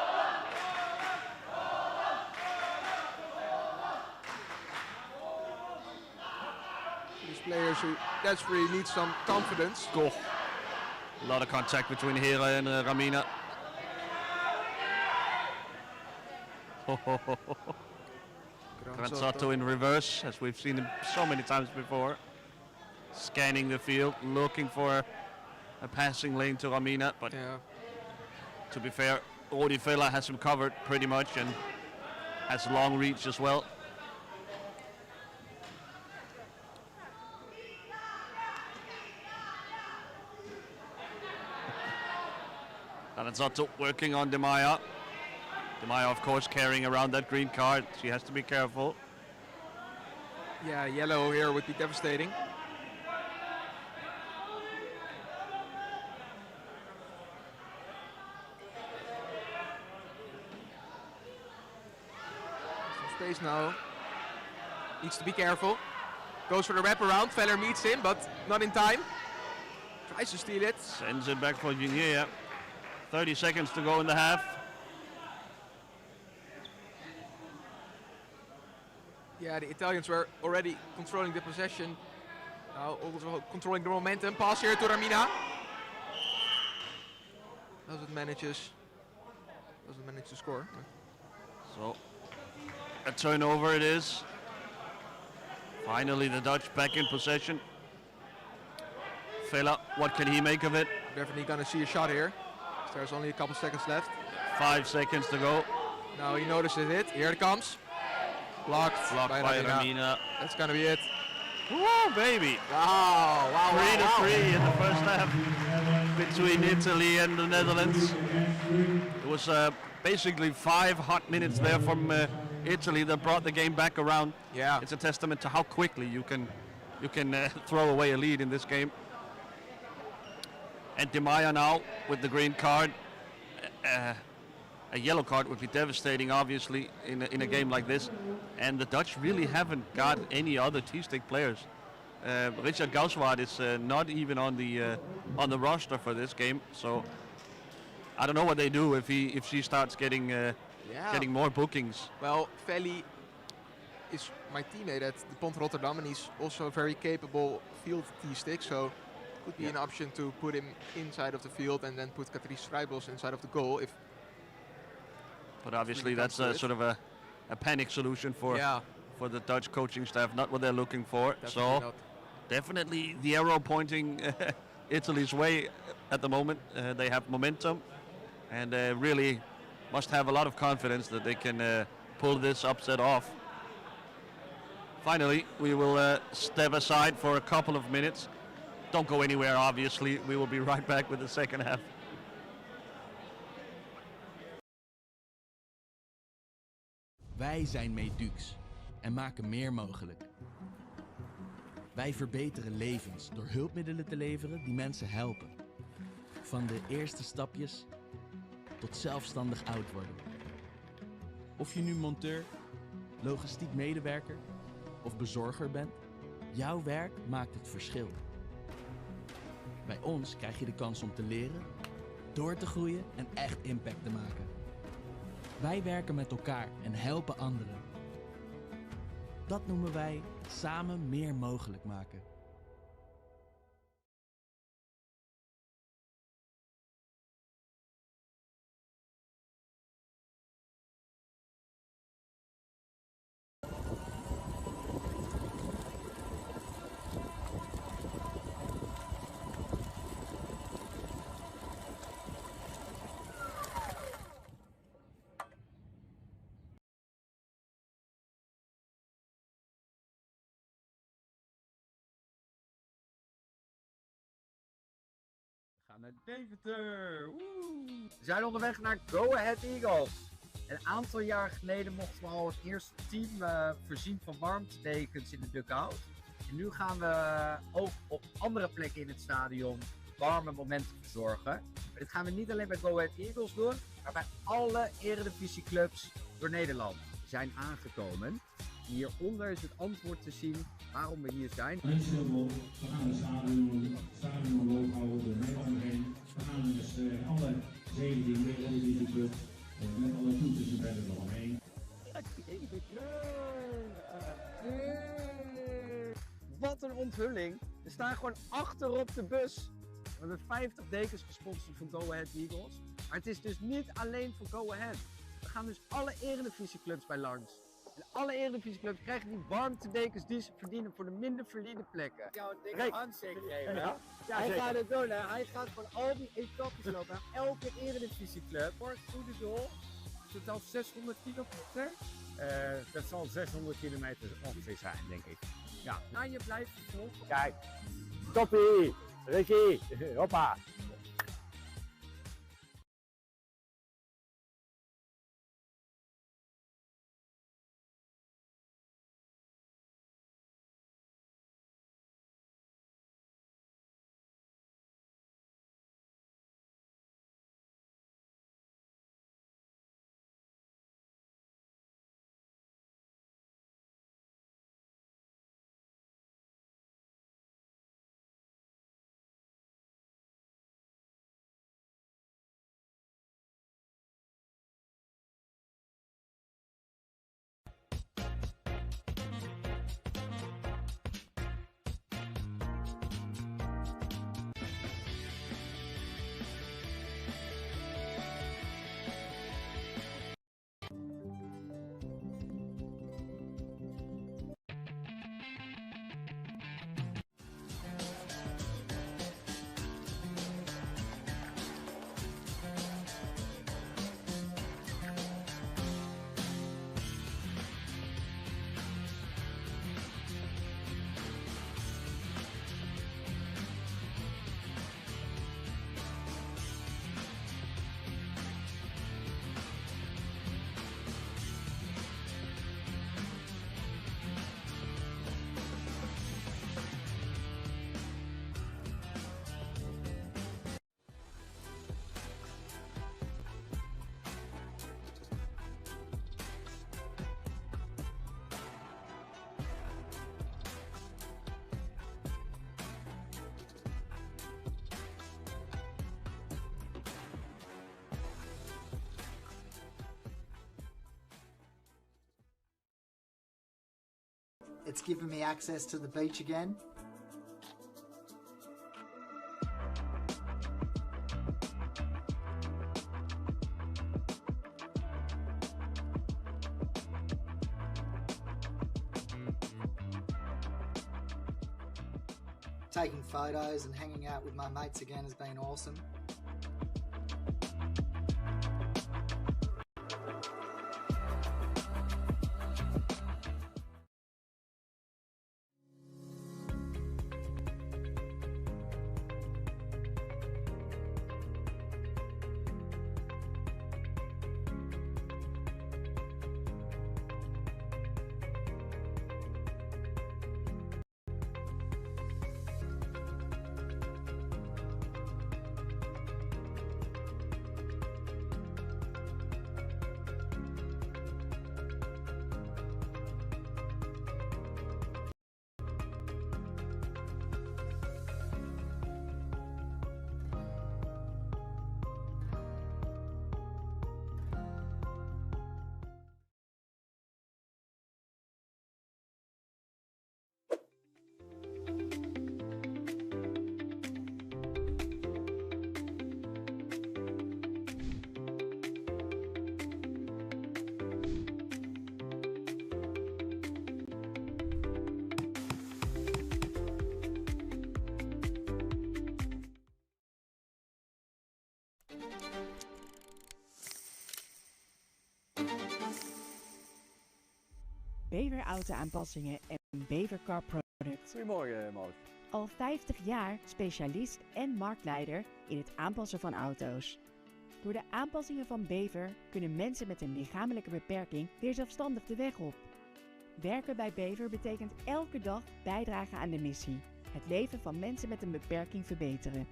These players who desperately need some confidence. Goal. A lot of contact between Hera and Ramina. Granzotto in reverse, as we've seen him so many times before. Scanning the field, looking for a passing lane to Ramina, but to be fair, Odifela has him covered pretty much and has long reach as well. Granzotto working on De Maya. De Maya, of course, carrying around that green card. She has to be careful. Yeah, yellow here would be devastating. Some space now. Needs to be careful. Goes for the wraparound. Feller meets him, but not in time. Tries to steal it. Sends it back for Guinea. 30 seconds to go in the half. Yeah, the Italians were already controlling the possession. Now also controlling the momentum. Pass here to Ramina. Doesn't manage to score. So a turnover it is. Finally the Dutch back in possession. Vela, what can he make of it? Definitely gonna see a shot here. There's only a couple seconds left. 5 seconds to go. Now he notices it. Here it comes. Blocked by Ramina. That's gonna be it. Whoa, baby! Wow! 3-3 in the first half between Italy and the Netherlands. It was basically 5 hot minutes there from Italy that brought the game back around. Yeah, It's a testament to how quickly you can throw away a lead in this game. And De Maya now with the green card. A yellow card would be devastating, obviously, in a game like this. And the Dutch really haven't got any other T-stick players. Richard Gauswaard is not even on the roster for this game. So I don't know what they do if she starts getting more bookings. well, Veli is my teammate at the Pont Rotterdam, and he's also a very capable field T-stick. So could be an option to put him inside of the field and then put Catrice Vrijbos inside of the goal. But obviously that's a sort of a panic solution for the Dutch coaching staff, not what they're looking for. Definitely the arrow pointing Italy's way at the moment. They have momentum and really must have a lot of confidence that they can pull this upset off. Finally, we will step aside for a couple of minutes. Don't go anywhere, obviously. We will be right back with the second half. Wij zijn Medux en maken meer mogelijk. Wij verbeteren levens door hulpmiddelen te leveren die mensen helpen. Van de eerste stapjes tot zelfstandig oud worden. Of je nu monteur, logistiek medewerker of bezorger bent, jouw werk maakt het verschil. Bij ons krijg je de kans om te leren, door te groeien en echt impact te maken. Wij werken met elkaar en helpen anderen. Dat noemen wij samen meer mogelijk maken. gaan naar Deventer. Woe! We zijn onderweg naar Go Ahead Eagles. Een aantal jaar geleden mochten we al het eerste team voorzien van warmtedekens in de dugout. En nu gaan we ook op andere plekken in het stadion warme momenten verzorgen. Maar dit gaan we niet alleen bij Go Ahead Eagles doen, maar bij alle eredivisieclubs door Nederland zijn aangekomen. Hieronder is het antwoord te zien waarom we hier zijn. We gaan het stadion omhoog houden door Nederland heen. We gaan dus alle 17 eredivisieclubs met alle toeters en bedden eromheen. Wat een onthulling. We staan gewoon achterop de bus. We hebben 50 dekens gesponsord van Go Ahead Eagles. Maar het is dus niet alleen voor Go Ahead. We gaan dus alle eredivisieclubs bij langs. En alle eredivisieclubs krijgen die warmtedekens die ze verdienen voor de minder verdiende plekken. Jou een dikke handshake geven. Ja, Hij gaat het doen, hè. Hij gaat van al die etappes lopen aan elke eredivisieclub. Voor het goede doel. Totaal 600 kilometer. Dat zal 600 kilometer ongeveer zijn, denk ik. Ja, nou je blijft volgen. Kijk. Toppie. Ricky. Hoppa. It's given me access to the beach again. Taking photos and hanging out with my mates again has been awesome. Bever auto aanpassingen en Bever Car Products. Goedemorgen, Mark. al 50 jaar specialist en marktleider in het aanpassen van auto's. Door de aanpassingen van Bever kunnen mensen met een lichamelijke beperking weer zelfstandig de weg op. Werken bij Bever betekent elke dag bijdragen aan de missie: het leven van mensen met een beperking verbeteren.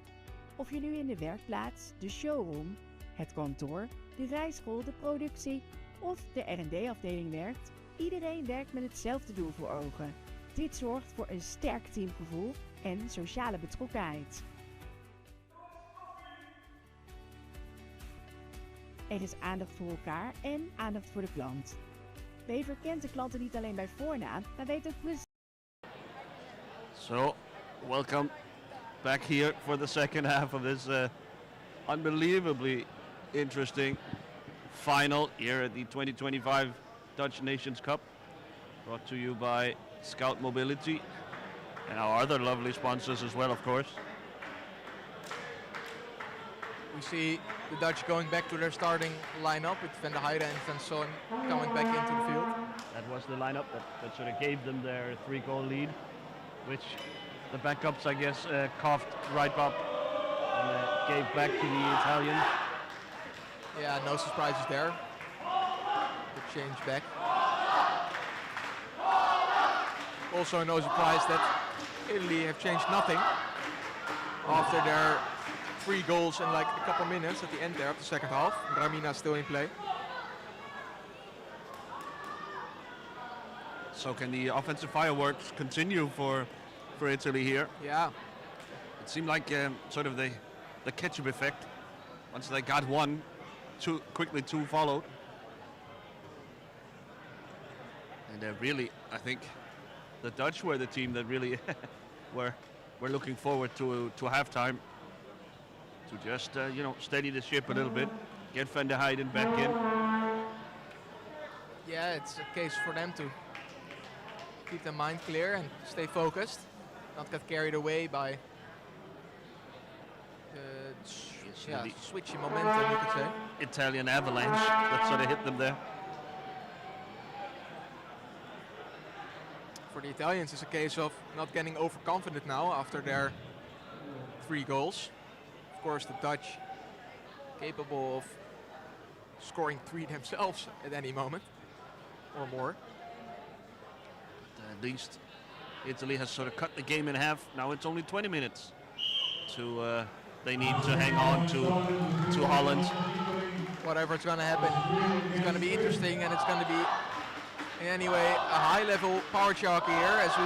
Of je nu in de werkplaats, de showroom, het kantoor, de rijschool, de productie of de R&D-afdeling werkt, iedereen werkt met hetzelfde doel voor ogen. Dit zorgt voor een sterk teamgevoel en sociale betrokkenheid. Er is aandacht voor elkaar en aandacht voor de klant. Bever kent de klanten niet alleen bij voornaam, maar weet ook precies. So, welcome back here for the second half of this unbelievably interesting final here at the 2025 Dutch Nations Cup, brought to you by Scout Mobility and our other lovely sponsors as well, of course. We see the Dutch going back to their starting lineup with Van der Heijden and Van Son coming back into the field. That was the lineup that sort of gave them their 3-goal lead, which the backups, I guess, coughed right up and gave back to the Italians. Yeah, no surprises there. The change back. Also no surprise that Italy have changed nothing after their 3 goals in like a couple minutes at the end there of the second half. Ramina still in play. So can the offensive fireworks continue for Italy here? Yeah. It seemed like sort of the ketchup effect. Once they got one, two followed. And really, I think the Dutch were the team that really were looking forward to halftime, to just steady the ship a little bit, get Van der Heijden back in. Yeah, it's a case for them to keep their mind clear and stay focused, not get carried away by the switchy momentum, you could say. Italian avalanche that sort of hit them there. For the Italians, it's a case of not getting overconfident now after their 3 goals. Of course, the Dutch capable of scoring 3 themselves at any moment or more. But at least Italy has sort of cut the game in half. Now it's only 20 minutes. They need to hang on to Holland. Whatever's going to happen, it's going to be interesting, and it's going to be in any way a high-level power jockey here as we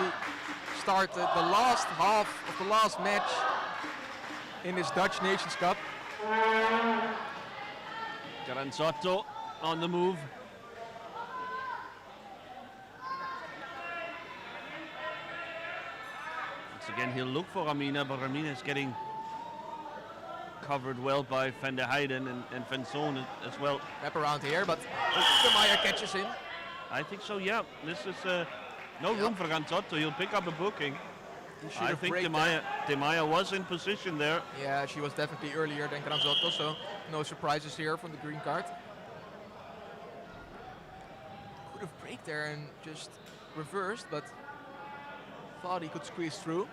start the last half of the last match in this Dutch Nations Cup. Granzotto on the move. Once again, he'll look for Ramina, but Ramina is getting covered well by Van der Heijden and Van Son as well. Wrap around here, but De Meyer catches him. I think so, yeah. This is no room for Granzotto. He'll pick up a booking. I think De Meyer was in position there. Yeah, she was definitely earlier than Granzotto, so no surprises here from the green card. Could have braked there and just reversed, but thought he could squeeze through.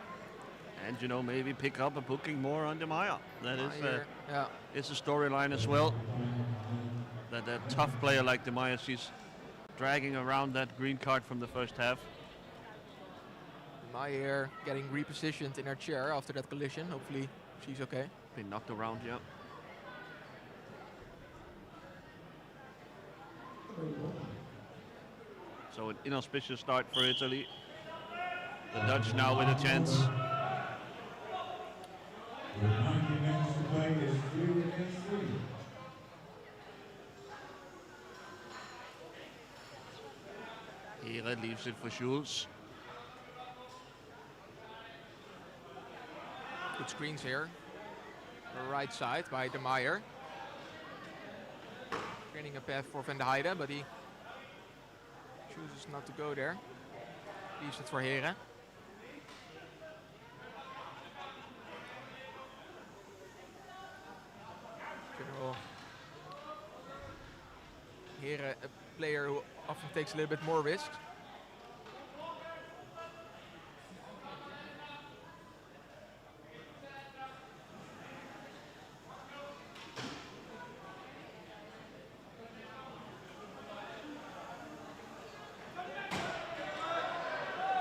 And maybe pick up a booking more on De Meyer. That is it's a storyline as well. That a tough player like De Meyer, she's dragging around that green card from the first half. De Meyer getting repositioned in her chair after that collision. Hopefully she's okay. Been knocked around, yeah. So an inauspicious start for Italy. The Dutch now with a chance. With 90 minutes to play, it's 3 against 3. Here leaves it for Schulz. Good screens here. The right side by De Meyer. Creating a path for Van der Heijden, but he chooses not to go there. Leaves it for Heren. Heren, a player who often takes a little bit more risks.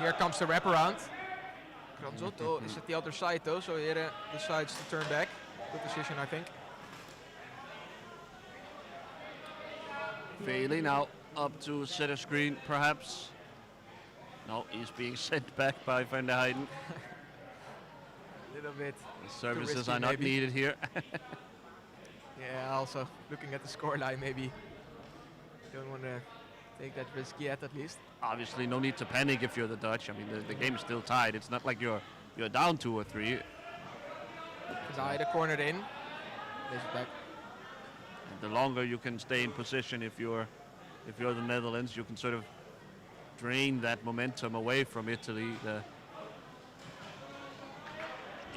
Here comes the wraparound. Granzotto is at the other side though, so Hera decides to turn back. Good decision, I think. Bailey now up to center screen, perhaps. No, he's being sent back by Van der Heyden. A little bit. The services risky, are not maybe. needed here. Yeah, also looking at the scoreline, maybe don't want to take that risk yet, at least. Obviously, no need to panic if you're the Dutch. I mean, the game is still tied. It's not like you're down 2 or 3. Zaide cornered in. This is back. And the longer you can stay in position, if you're the Netherlands, you can sort of drain that momentum away from Italy.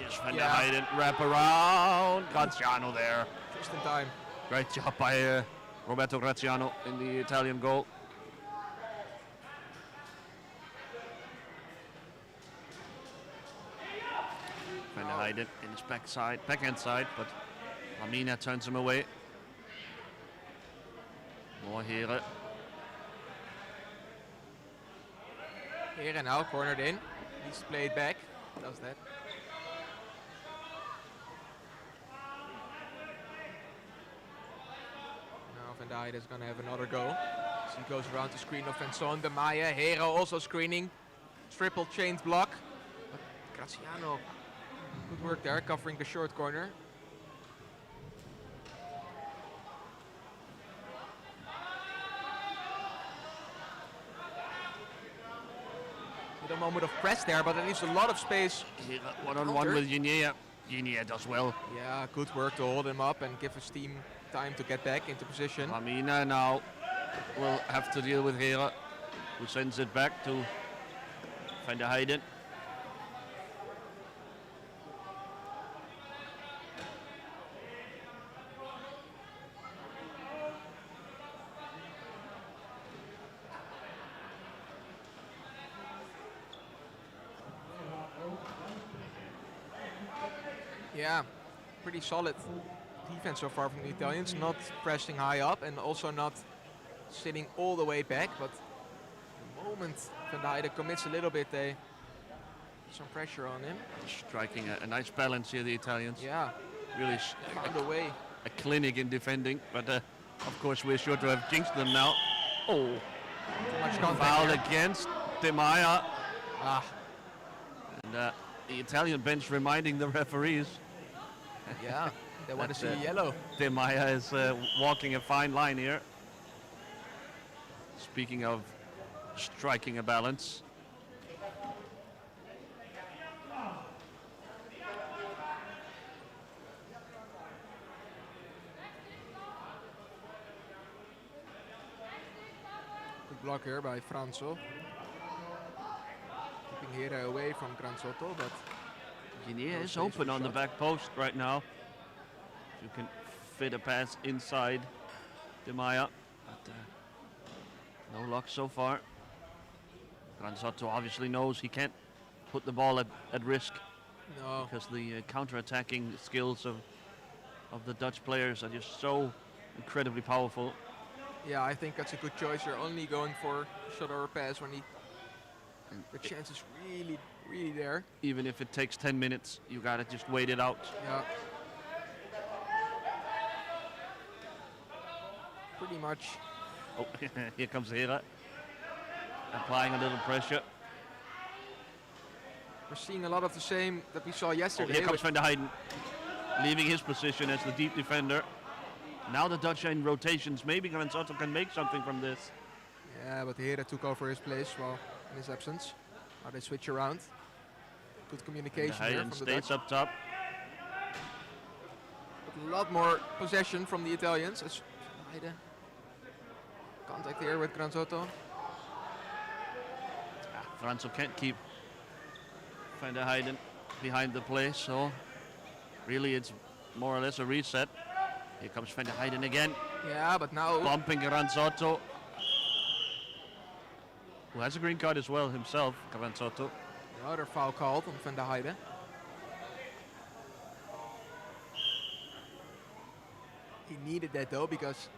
Yes, Van der Heyden, wrap around. Graziano there. Just in time. Great job by Roberto Graziano in the Italian goal. Van der Heyden in his backhand side, but Amina turns him away. More Hera. Hera now cornered in. He's played back. Does that. Now Van der Heyden is going to have another go. As he goes around the screen of Vanson de Maya. Hera also screening. Triple chains block. But Graziano, good work there, covering the short corner. With a moment of press there, but at least a lot of space. Hera one-on-one with Ginea. Ginea does well. Yeah, good work to hold him up and give his team time to get back into position. Amina now will have to deal with Hera, who sends it back to Van der Heyden. Yeah, pretty solid defense so far from the Italians. Not pressing high up and also not sitting all the way back. But the moment Van der Heyden commits a little bit, they put some pressure on him. Striking a nice balance here, the Italians. Yeah, Really found a way. a clinic in defending, but of course we're sure to have jinxed them now. Oh, Too much contact foul there. against De Maya. Ah, And the Italian bench reminding the referees. yeah, they want to That, see yellow. De Maya is walking a fine line here. Speaking of striking a balance. Good block here by Franzo. Keeping Hera away from Granzotto, but Ginea No is space open for on the shot. back post right now. You can fit a pass inside De Maya, but no luck so far. Granzotto obviously knows he can't put the ball at risk no. because the counter-attacking skills of the Dutch players are just so incredibly powerful. Yeah, I think that's a good choice. You're only going for a shot or a pass when the chance is really, really there. Even if it takes 10 minutes, you gotta just wait it out. Yeah. Pretty much. Oh, here comes Hera, applying a little pressure. We're seeing a lot of the same that we saw Oh, yesterday. here comes with- Van der Heyden, leaving his position as the deep defender. Now the Dutch are in rotations. Maybe Granzotto can make something from this. Yeah, but Hera took over his place while in his absence. Now they switch around. Good Van communication der here Heyden from the stays Dutch. up top. But a lot more possession from the Italians. As Heyden. Contact here with Granzotto. Franzo can't keep Van der Heyden behind the play, so really it's more or less a reset. Here comes Van der Heyden again, Yeah, but now bumping Granzotto, who has a green card as well himself, Granzotto. another foul called on Van der Heyden. He needed that though, because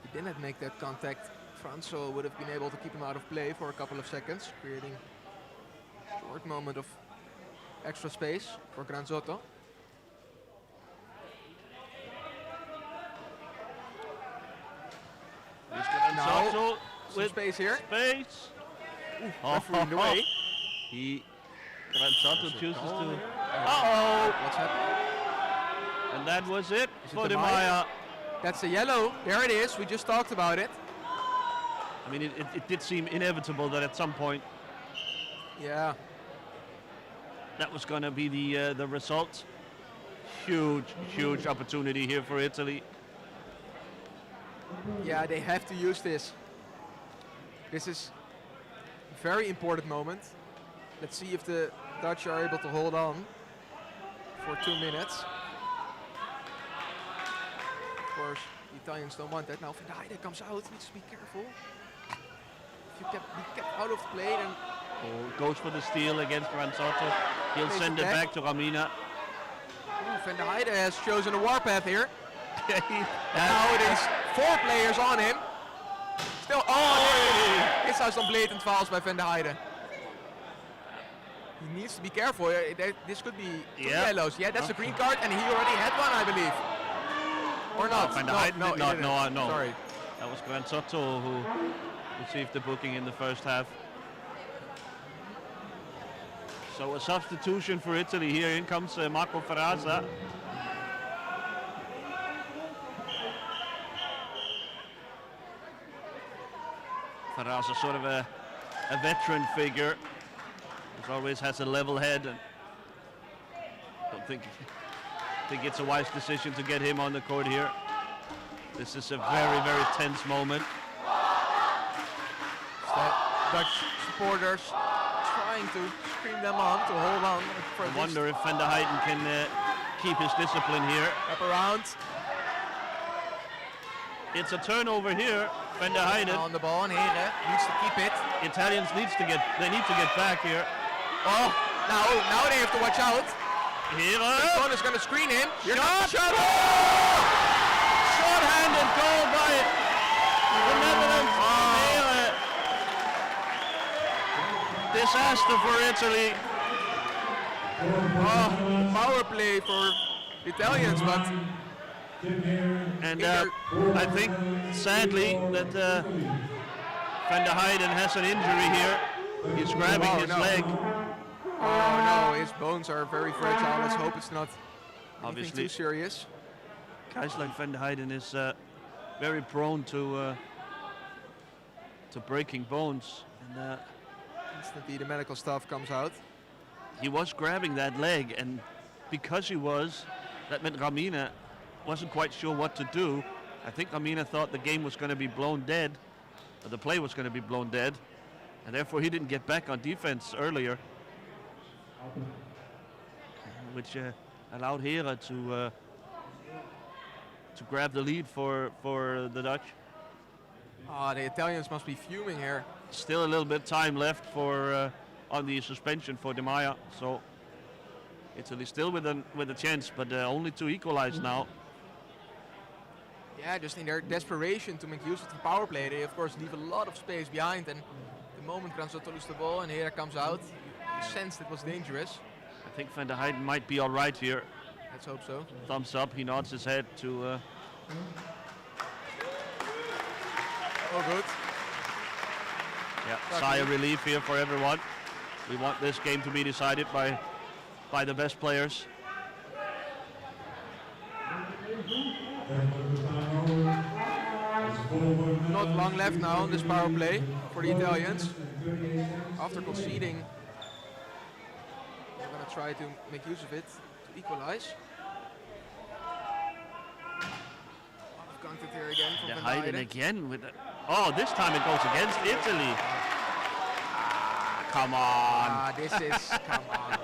if he didn't make that contact, Franzo would have been able to keep him out of play for a couple of seconds, creating good moment of extra space for Granzotto. Granzotto Some with space here. Space. Referee in the way. Granzotto chooses to. What's happening? And that was it for De De Maya? Maya. That's a yellow. There it is. We just talked about it. I mean, it did seem inevitable that at some point Yeah. that was going to be the result. Huge opportunity here for Italy. Yeah, they have to use this. This is a very important moment. Let's see if the Dutch are able to hold on for 2 minutes. Of course, the Italians don't want that. Now Van der Heijden comes out, needs to be careful. If you be kept out of the play, then Goes for the steal against Granzotto. He'll Plays send it it back. back to Ramina. Van der Heijden has chosen a warpath here. That- Now it is 4 players on him. Still, this is some blatant fouls by Van der Heijden. He needs to be careful. This could be 2 Yeah. yellows. Yeah, that's a green card, and he already had one, I believe. Or not? Van der Heijden no, did not. he didn't. No. Sorry. That was Granzotto who received the booking in the first half. So a substitution for Italy here. In comes Marco Ferraza. Ferraza, sort of a veteran figure, who always has a level head, and don't think it's a wise decision to get him on the court here. This is a very tense moment. Dutch supporters trying to scream them on, to hold on. For I wonder if Van der Heijden can keep his discipline here. Up around. It's a turnover here. Van der Heijden. On the ball, and Heren needs to keep it. Italians need to get back here. Oh, now they have to watch out. Heren. Son is going to screen him. Shot! Short-handed goal by the Netherlands. Heren. Disaster for Italy. Power play for the Italians, but And I think, sadly, that Van der Heijden has an injury here. He's grabbing his leg. Oh no, his bones are very fragile. Let's hope it's not anything Obviously, too serious. guys like Van der Heijden is very prone to breaking bones. And Instantly the medical stuff comes out. he was grabbing that leg, and because he was, that meant Ramina wasn't quite sure what to do. I think Ramina thought the game was going to be blown dead, or the play was going to be blown dead, and therefore he didn't get back on defense earlier, which allowed Hera to grab the lead for the Dutch. The Italians must be fuming here. Still a little bit time left for on the suspension for De Maya, so Italy still with a chance, but only to equalize now. Yeah, just in their desperation to make use of the power play, they of course leave a lot of space behind, and the moment Granzotto loses the ball and Hera comes out, you sensed it was dangerous. I think Van der Heijden might be all right here. Let's hope so. Thumbs up, he nods his head to... Oh, good. Yeah, sigh of relief here for everyone. We want this game to be decided by the best players. Not long left now on this power play for the Italians. After conceding, they're going to try to make use of it to equalize. Counted here again from De Van der Heijden Heijden. again with this time it goes against Italy. Come on. This is, come on.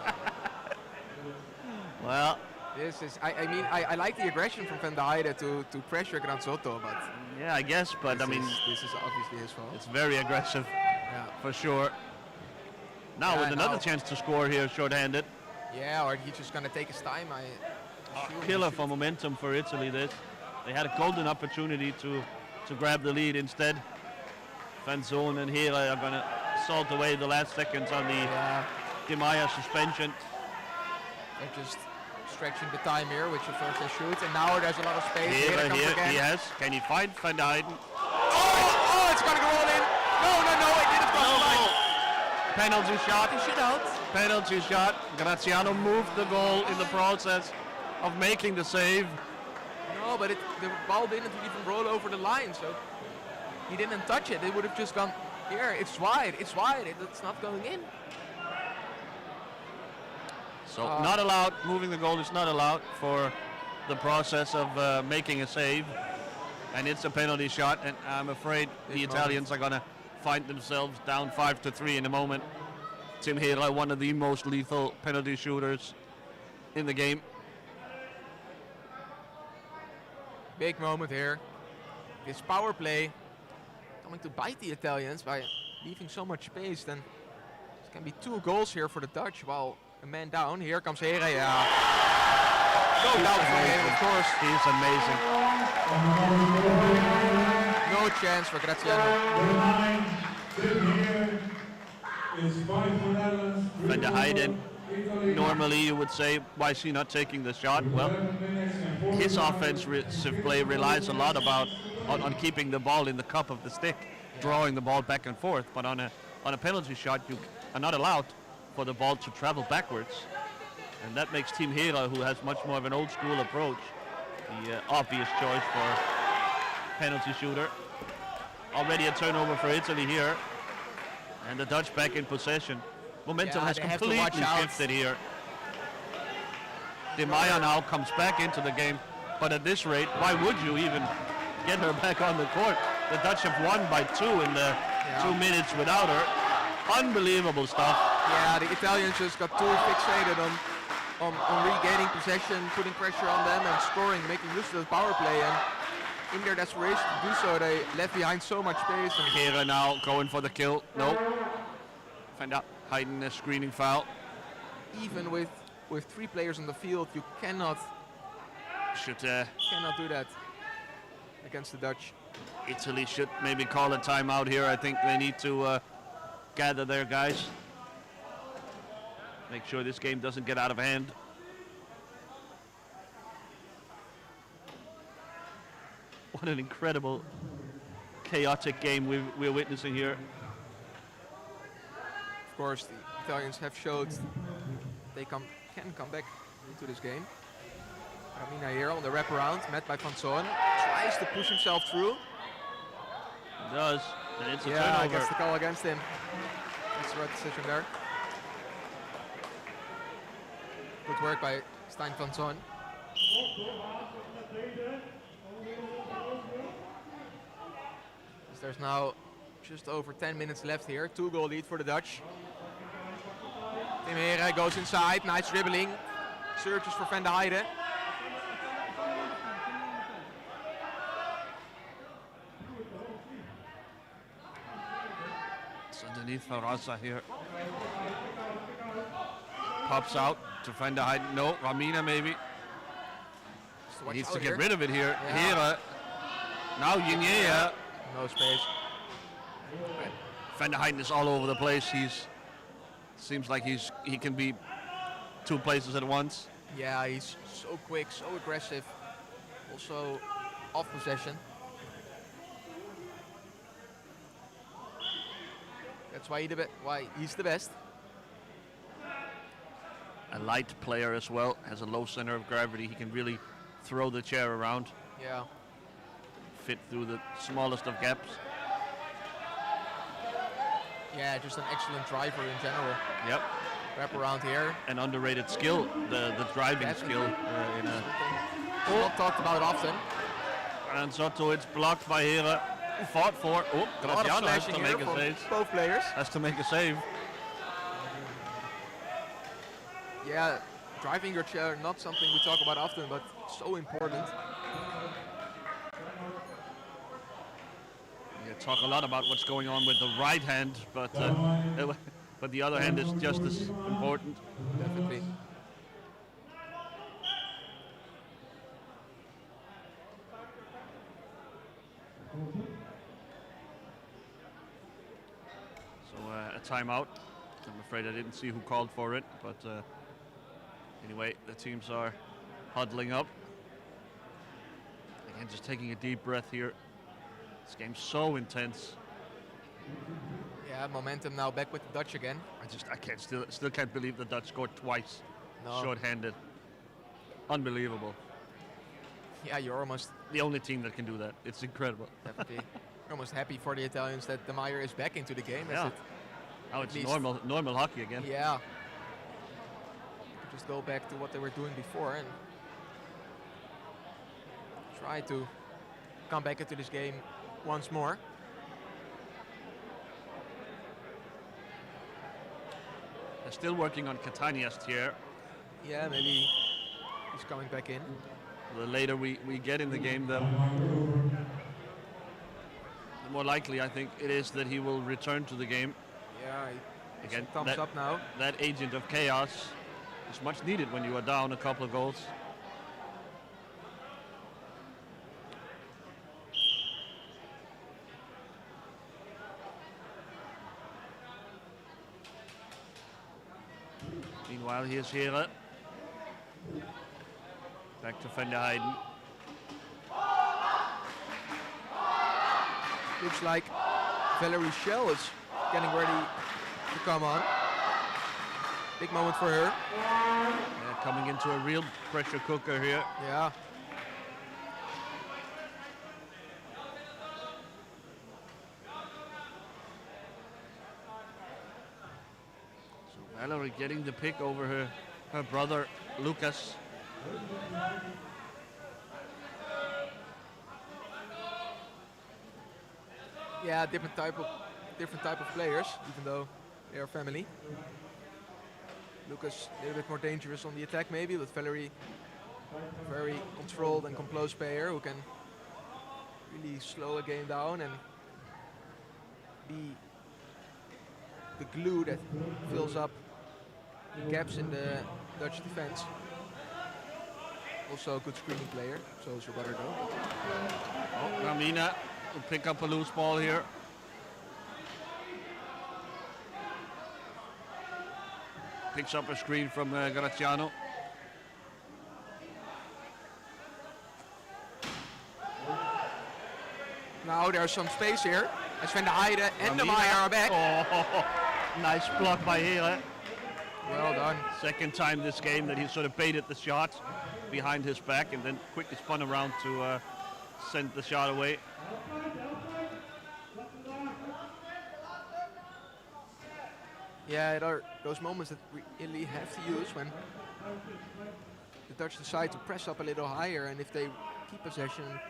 Well, This is, I mean, I like the aggression from Van der Heijden to pressure Granzotto, but yeah, I guess, but this I mean, this is obviously his fault. it's very aggressive Yeah. for sure. Now Yeah, with another now- chance to score here, short-handed. Yeah, or he's just gonna take his time. I assume. Killer for momentum for Italy. This, they had a golden opportunity to grab the lead. Instead, Van Zoon and Hera are gonna salt away the last seconds on the Di Maia suspension. They're just stretching the time here, which of course they shoot. And now there's a lot of space. Here it comes again. He has. Can he find Van der Heijden? Oh, it's gonna go all in. No, it didn't go all. Penalty shot. He should out. Penalty shot. Graziano moved the goal in the process of making the save. No, but the ball didn't even roll over the line, so he didn't touch it. It would have just gone here. It's wide. It's not going in. So not allowed. Moving the goal is not allowed for the process of making a save, and it's a penalty shot. And I'm afraid the Italians are gonna find themselves down 5-3 in a moment. Tim Hera, one of the most lethal penalty shooters in the game. Big moment here. This power play coming to bite the Italians by leaving so much space. Then it can be 2 goals here for the Dutch while a man down. Here comes Hera. Yeah. No doubt for him, of course. He's amazing. No chance for Graziano. Van der Heijden, normally you would say, why is he not taking the shot? Well, his offensive play relies a lot on keeping the ball in the cup of the stick, drawing the ball back and forth. But on a penalty shot, you are not allowed for the ball to travel backwards. And that makes Team Hera, who has much more of an old school approach, the obvious choice for penalty shooter. Already a turnover for Italy here. And the Dutch back in possession. Momentum has completely shifted here. Di Maia now comes back into the game. But at this rate, why would you even get her back on the court? The Dutch have won by 2 in the 2 minutes without her. Unbelievable stuff. Yeah, the Italians just got too fixated on regaining possession, putting pressure on them and scoring, making use of the power play. And in their desperation to do so, they left behind so much space. And Hera now going for the kill. No. Van der Heijden a screening foul. Even with 3 players on the field, you cannot do that against the Dutch. Italy should maybe call a timeout here. I think they need to gather their guys. Make sure this game doesn't get out of hand. What an incredible, chaotic game we're witnessing here. Of course, the Italians have showed they can come back into this game. Ramina here on the wraparound, met by Van Zoon. Tries to push himself through. He does, and it's a I turnover. guess the call against him. That's the right decision there. Good work by Stijn Van Zoon. There's now just over 10 minutes left here. 2-goal lead for the Dutch. Tim Hera goes inside. Nice dribbling. Searches for Van der Heijden. It's underneath Farasa here. Pops out to Van der Heijden. No, Ramina maybe. He needs to get rid of it here. Yeah. Hera. Now Yinea. No space. Van der Heijden is all over the place. Seems like he can be 2 places at once. Yeah, he's so quick, so aggressive. Also off possession. That's why he's the best. A light player as well, has a low center of gravity. He can really throw the chair around. Yeah. Fit through the smallest of gaps. Yeah, just an excellent driver in general. Yep. Wrap around here. An underrated skill, the driving skill. Not talked about often. And Soto, it's blocked by Hera. Fought for. Oh, Graziano has to make a save. Both players. Has to make a save. Yeah, driving your chair, not something we talk about often, but so important. You talk a lot about what's going on with the right hand, but the other hand is just as important. Definitely. So a timeout. I'm afraid I didn't see who called for it, but anyway, the teams are huddling up. Again, just taking a deep breath here. This game's so intense. Yeah, momentum now back with the Dutch again. I still can't believe the Dutch scored twice, No. short-handed. Unbelievable. Yeah, you're almost The only team that can do that. It's incredible. definitely you're almost happy for the Italians that De Meyer is back into the game. as Yeah. it- Now it's least- normal hockey again. Yeah. Just go back to what they were doing before and try to come back into this game once more. They're still working on Catania's tier. Yeah, maybe he's coming back in. The later we get in the game, the more likely I think it is that he will return to the game. Yeah, Again, thumbs that, up now. that agent of chaos is much needed when you are down a couple of goals. Meanwhile, here's Heren. Back to Van der Heijden. Looks like Valerie Shell is getting ready to come on. Big moment for her. Yeah, coming into a real pressure cooker here. Yeah. So Valerie getting the pick over her brother Lucas. Yeah, different type of players, even though they are family. Lucas a little bit more dangerous on the attack maybe, but Valerie very controlled and composed player who can really slow a game down and be the glue that fills up the gaps in the Dutch defense. Also a good screening player, so is her brother though. Oh, Ramina will pick up a loose ball here. Picks up a screen from Graziano. Now there's some space here. As Van der Heijden and De Meyer are back. Oh, nice block by Heren. Well done. Second time this game that he sort of baited the shot behind his back and then quickly spun around to send the shot away. Yeah, there are those moments that we really have to use when the Dutch decide to press up a little higher, and if they keep possession and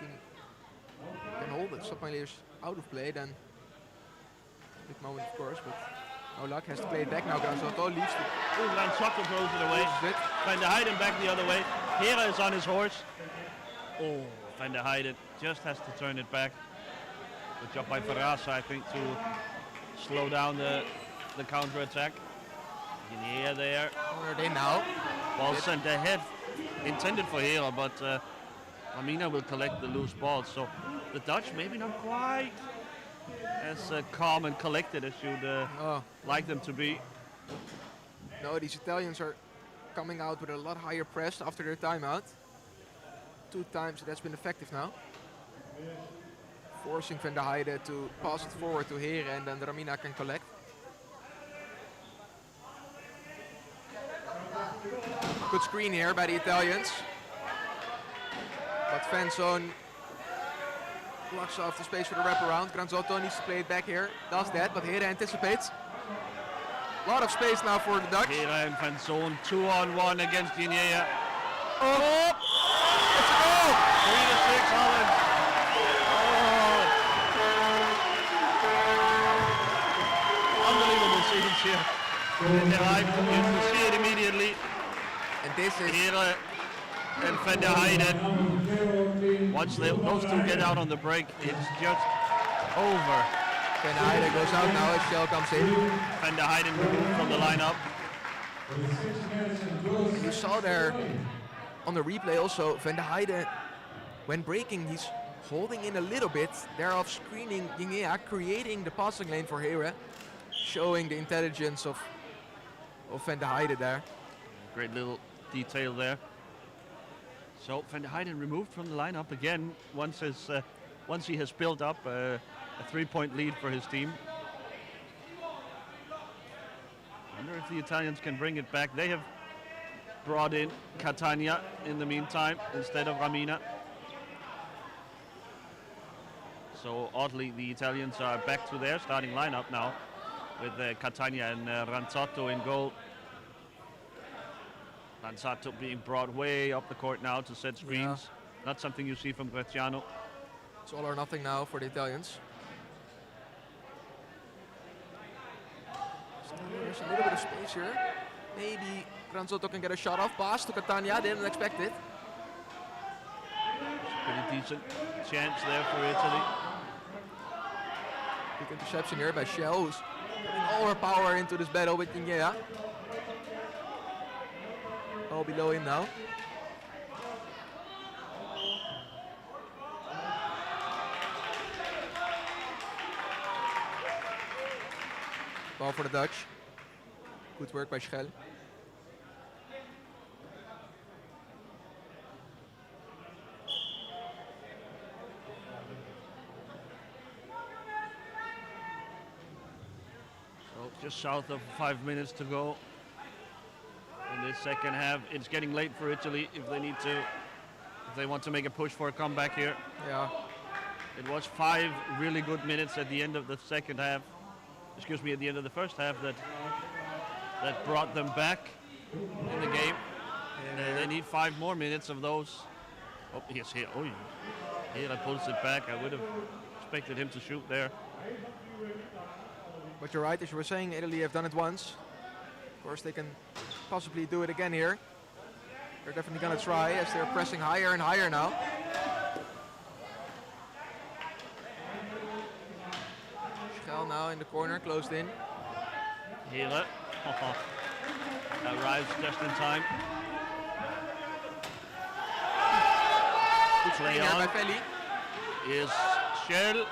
can hold it, stop my players out of play, then big moment of course, but no luck, has to play it back now. Granzotto leaves the Granzotto throws it away. Van der Heijden back the other way. Heren is on his horse. Oh, Van der Heijden just has to turn it back. Good job by Verraza, I think, to slow down the counter-attack. Guinea there. Where are they now? Ball sent ahead, intended for Heren, but Amina will collect the loose ball. So the Dutch maybe not quite as calm and collected as you'd like them to be. No, these Italians are coming out with a lot higher press after their timeout. 2 times that's been effective now. Forcing Van der Heijden to pass it forward to Heren, and then Ramina can collect. Good screen here by the Italians. But Fanzone blocks off the space for the wraparound. Granzotto needs to play it back here. Does that, but Heren anticipates. A lot of space now for the Dutch. Heren and Fanzone 2-on-1 against Guinea. Oh! It's a goal! 3-6 Holland. Oh. Unbelievable scenes here. And you can see it immediately. And this is Heren and Van der Heijden. Once those two get out on the break, it's just over. Van der Heijden goes out now as Shell comes in. Van der Heijden removed from the lineup. You saw there on the replay also, Van der Heijden, when breaking, he's holding in a little bit, thereof screening Guinea, creating the passing lane for Heren, showing the intelligence of of Van der Heijden there. Great little detail there. So Van der Heijden removed from the lineup again once he has built up a 3-point lead for his team. I wonder if the Italians can bring it back. They have brought in Catania in the meantime instead of Ramina. So oddly, the Italians are back to their starting lineup now with Catania and Ranzotto in goal. Ranzotto being brought way up the court now to set screens. Yeah. Not something you see from Graziano. It's all or nothing now for the Italians. There's a little bit of space here. Maybe Ranzotto can get a shot off pass to Catania. Didn't expect it. Pretty decent chance there for Italy. Big interception here by Shell, who's putting all her power into this battle with Ingea. All below him now. Ball for the Dutch. Good work by Schell. So just south of 5 minutes to go in this second half. It's getting late for Italy if they want to make a push for a comeback here. Yeah. It was 5 really good minutes at the end of the second half. Excuse me, at the end of the first half that brought them back in the game. They need 5 more minutes of those. Oh, yes, here. Oh, here pulls it back. I would have expected him to shoot there. But you're right, as you were saying, Italy have done it once. Of course, they can possibly do it again here. They're definitely going to try as they're pressing higher and higher now. Schell now in the corner, closed in. Here. Arrives just in time. Good play on by Pelli. Is Schell.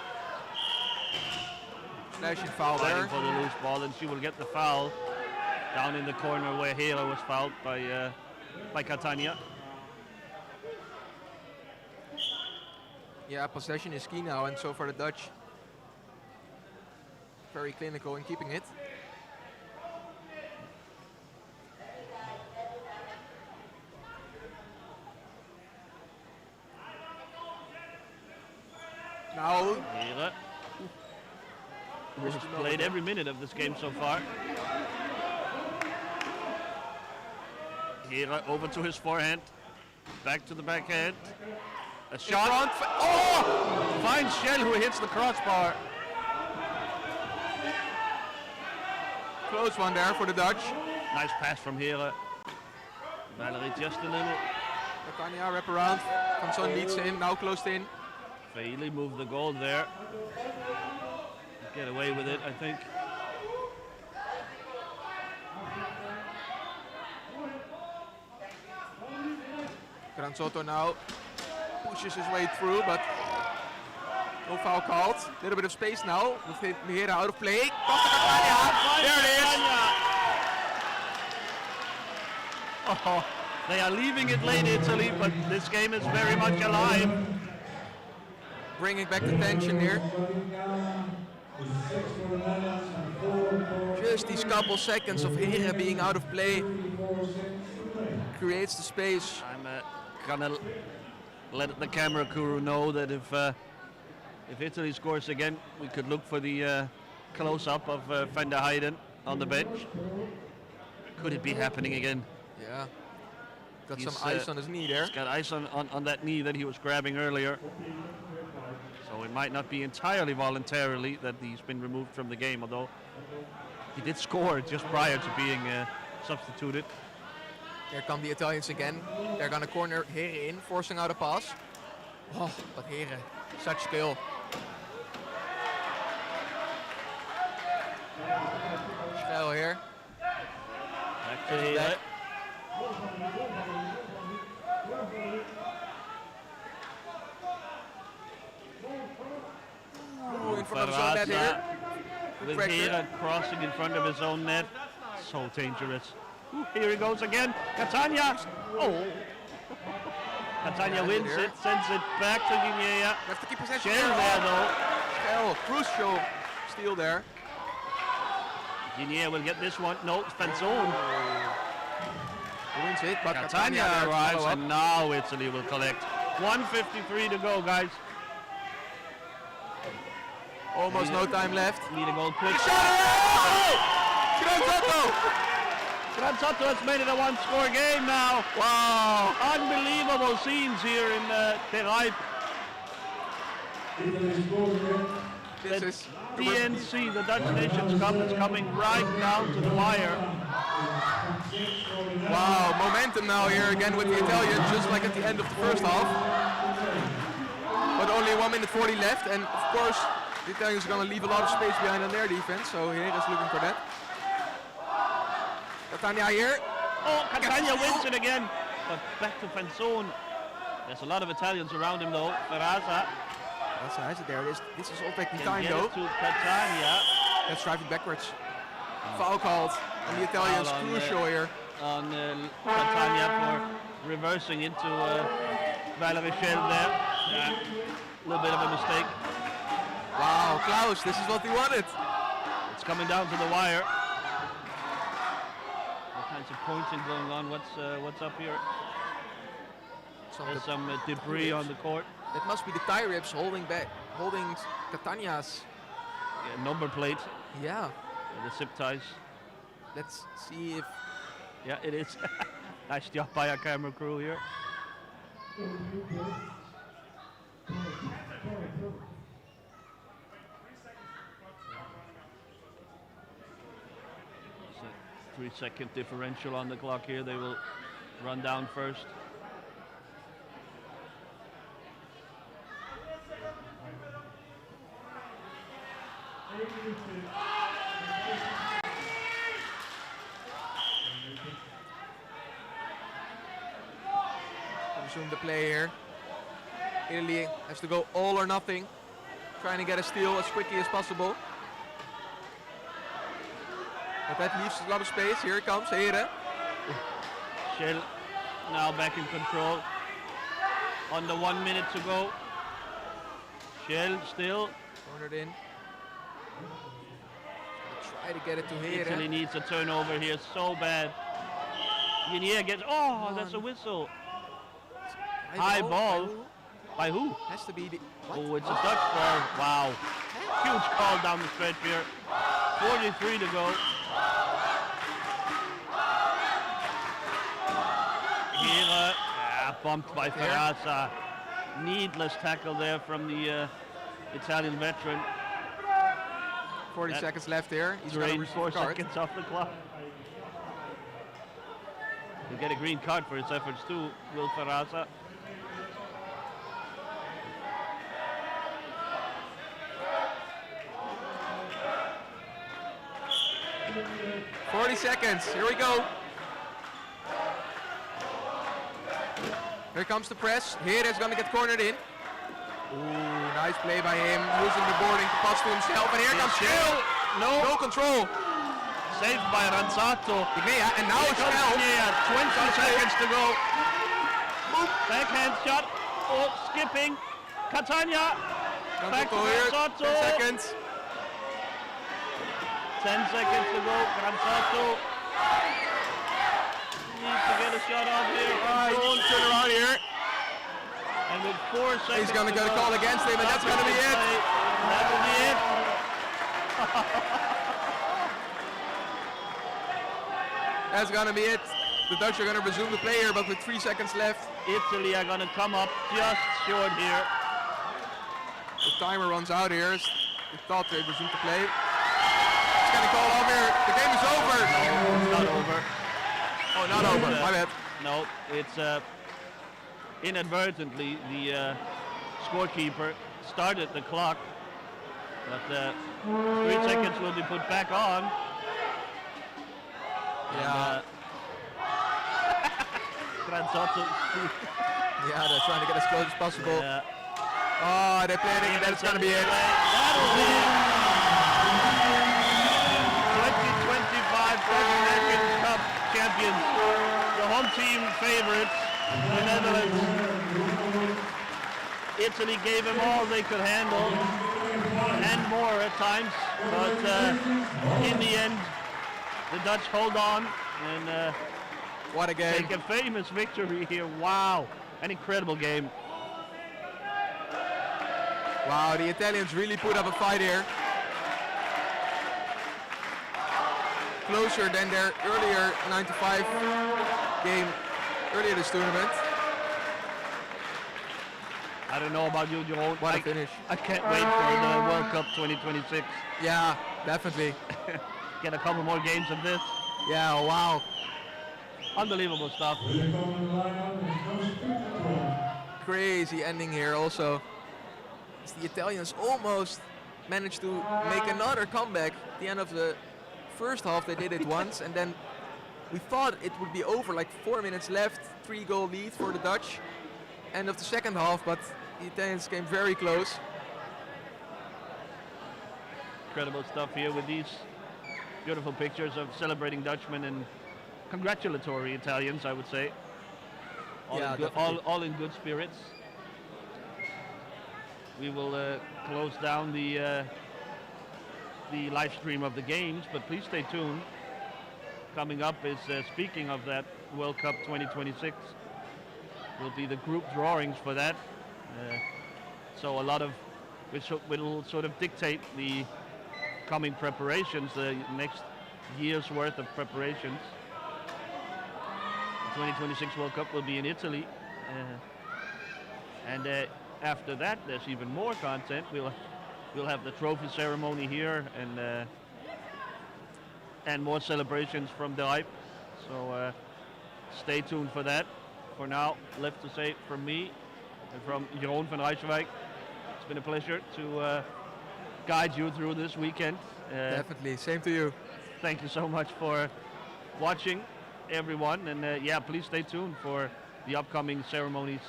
Flashing foul Fighting there. for the loose ball, and she will get the foul down in the corner where Hera was fouled by Catania. Yeah, possession is key now, and so far the Dutch very clinical in keeping it. Now, Hera. Who's played every minute of this game so far. Hera over to his forehand. Back to the backhand. A shot. Oh! Finds Schell, who hits the crossbar. close one there for the Dutch. Nice pass from Hera. Valerie just a little. Catania wrap around. Van Son leads in, now closed in. Feili moved the goal there. Get away with it, I think. Ranzotto now pushes his way through, but no foul called. A little bit of space now with Hera out of play. There it is. Oh, they are leaving it late, Italy, but this game is very much alive. Bringing back the tension here. Just these couple seconds of Hera being out of play creates the space. I'm gonna let the camera crew know that if Italy scores again, we could look for the close-up of Van der Heijden on the bench. Could it be happening again? Yeah. Got some ice on his knee there. He's got ice on that knee that he was grabbing earlier. So it might not be entirely voluntarily that he's been removed from the game, although he did score just prior to being substituted. Here come the Italians again. They're gonna corner Hera in, forcing out a pass. Oh, but Hera, such skill. Schell here. Back to Hera. Ooh, in front of his own net here. With Hera crossing in front of his own net. so dangerous. Ooh, here he goes again. Catania. Oh. Catania wins it, sends it back to Guinea. Have to keep possession. Shell there though. Shell, crucial steal there. Guinea will get this one. No, Fanzone. He wins it, but Catania arrives and now Italy will collect. 1:53 to go, guys. Almost no time left. Need a goal quick. Granzotto has made it a one-score game now. Wow, unbelievable scenes here in Terraip. This is DNC, the Dutch Nations Cup, is coming right down to the wire. wow, momentum now here again with the Italians, just like at the end of the first half. But only 1 minute 40 left, and of course the Italians are going to leave a lot of space behind on their defense, so here is looking for that. Catania here. Oh, Catania wins it again. But back to Fanzone. There's a lot of Italians around him though. Ferraza That's has it there. This is all taking can time get though. it to Catania. Let's drive it backwards. Foul called on the Italians, Foul on crucial here. On Catania for reversing into Valerie Shell there. Yeah, a little bit of a mistake. Wow, Klaus, this is what he wanted. It's coming down to the wire. All kinds of pointing going on. What's up here? There's some debris on the court. It must be the tie rips holding Catania's. Yeah, number plate. Yeah. The zip ties. Let's see if. Yeah, it is. Nice job by our camera crew here. It's a 3-second differential on the clock here. They will run down first. Resume the play here. Italy has to go all or nothing, trying to get a steal as quickly as possible. But that leaves a lot of space. Here it comes, Here. Shell now back in control. Under 1 minute to go. Shell still. Cornered in. Try to get it to Here. Italy needs a turnover here so bad. Guinea gets, oh, that's a whistle. High ball. By who? Has to be the. Oh, it's a Dutch ball. Wow. Huge call down the stretch here. 43 to go. Here, bumped by Ferraza. Needless tackle there from the Italian veteran. 40 seconds left here. He's going to Drained receive 4 a card. seconds off the clock. He'll get a green card for his efforts too, Will Ferraza. $40 seconds. Here we go. Here comes the press. Here is going to get cornered in. Ooh, nice play by him. Using the boarding to pass to himself. And here comes Shell. No control. Saved by Ranzato. And now it's Shell. 20 seconds to go. Backhand shot. Oh, skipping. Catania. Back to Ranzato. 10 seconds. 10 seconds to go. Ranzato needs to get a shot off here. Don't turn around here. And with 4 seconds He's going to get a call against him, and that's going to be it. That will be it. That's going to be it. The Dutch are going to resume the play here, but with 3 seconds left. Italy are going to come up just short here. The timer runs out here. They thought they resumed the play. It's going to call off here. The game is over. No, it's not over. Oh, not over. My bad. No, it's inadvertently the scorekeeper started the clock, but 3 seconds will be put back on. Yeah. Granzotto. Yeah, they're trying to get as close as possible. Yeah. Oh, they're playing it. That's going to be it. That'll be it. 2025 champions, the home team favorites, the Netherlands. Italy gave them all they could handle, and more at times, but in the end, the Dutch hold on and What a game. take a famous victory here. Wow, an incredible game. Wow, the Italians really put up a fight here. Closer than their earlier 9-5 game earlier this tournament. I don't know about you, Jeroen. What a finish. I can't wait for the World Cup 2026. Yeah, definitely. Get a couple more games of this. Yeah, wow. Unbelievable stuff. Crazy ending here also. As the Italians almost managed to make another comeback. At the end of the first half they did it once, and then we thought it would be over, like 4 minutes left, 3-goal lead for the Dutch. End of the second half, but the Italians came very close. Incredible stuff here with these beautiful pictures of celebrating Dutchmen and congratulatory Italians, I would say. All in good spirits. We will close down the live stream of the games, but please stay tuned. Coming up is, speaking of that World Cup 2026, will be the group drawings for that. So a lot of, which will sort of dictate the coming preparations, the next year's worth of preparations. The 2026 World Cup will be in Italy. And after that, there's even more content. We'll have the trophy ceremony here and more celebrations from the hype. So stay tuned for that. For now, left to say from me and from Jeroen van Rijswijk, it's been a pleasure to guide you through this weekend. Definitely, same to you. Thank you so much for watching, everyone, and yeah, please stay tuned for the upcoming ceremonies.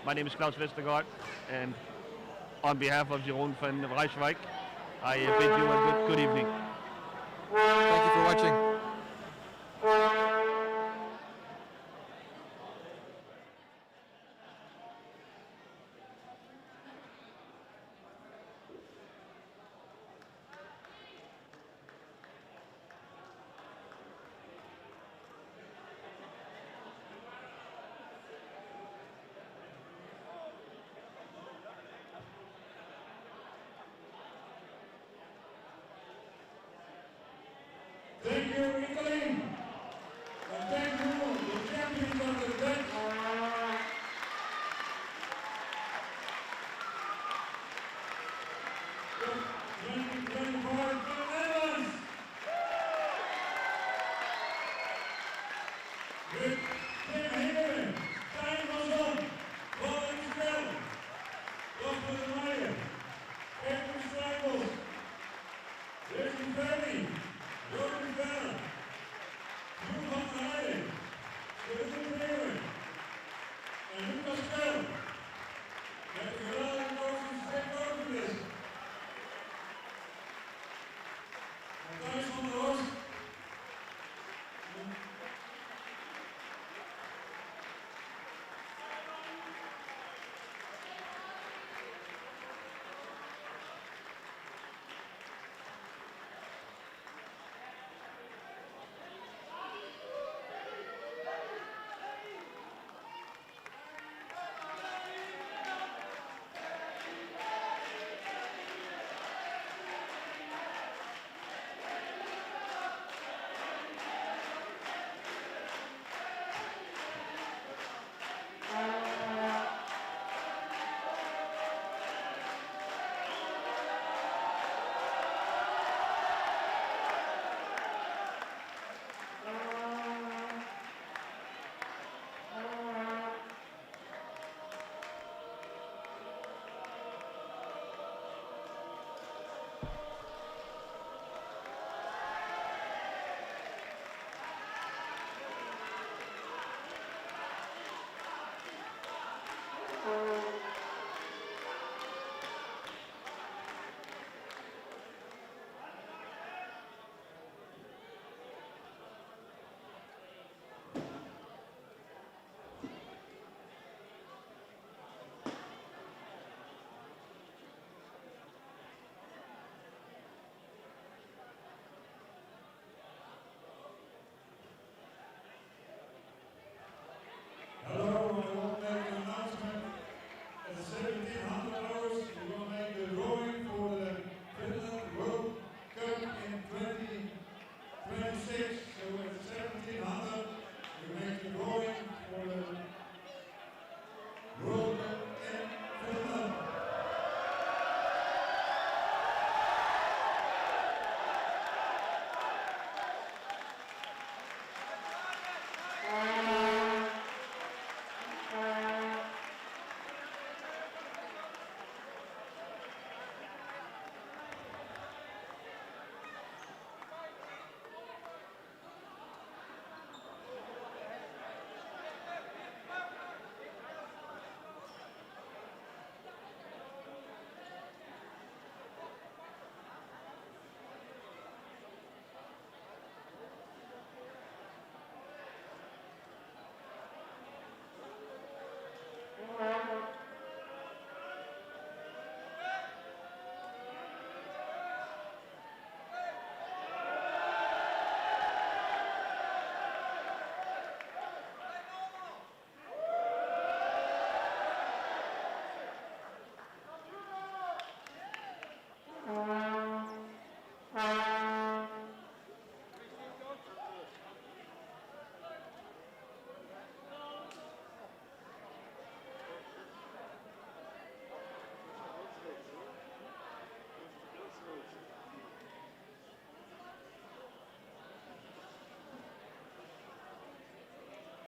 My name is Klaus Westergaard, and on behalf of Jeroen van Rijswijk, I bid you a good evening. Thank you for watching. Thank you, Italy. And thank you, the champions of the Dutch. The Netherlands.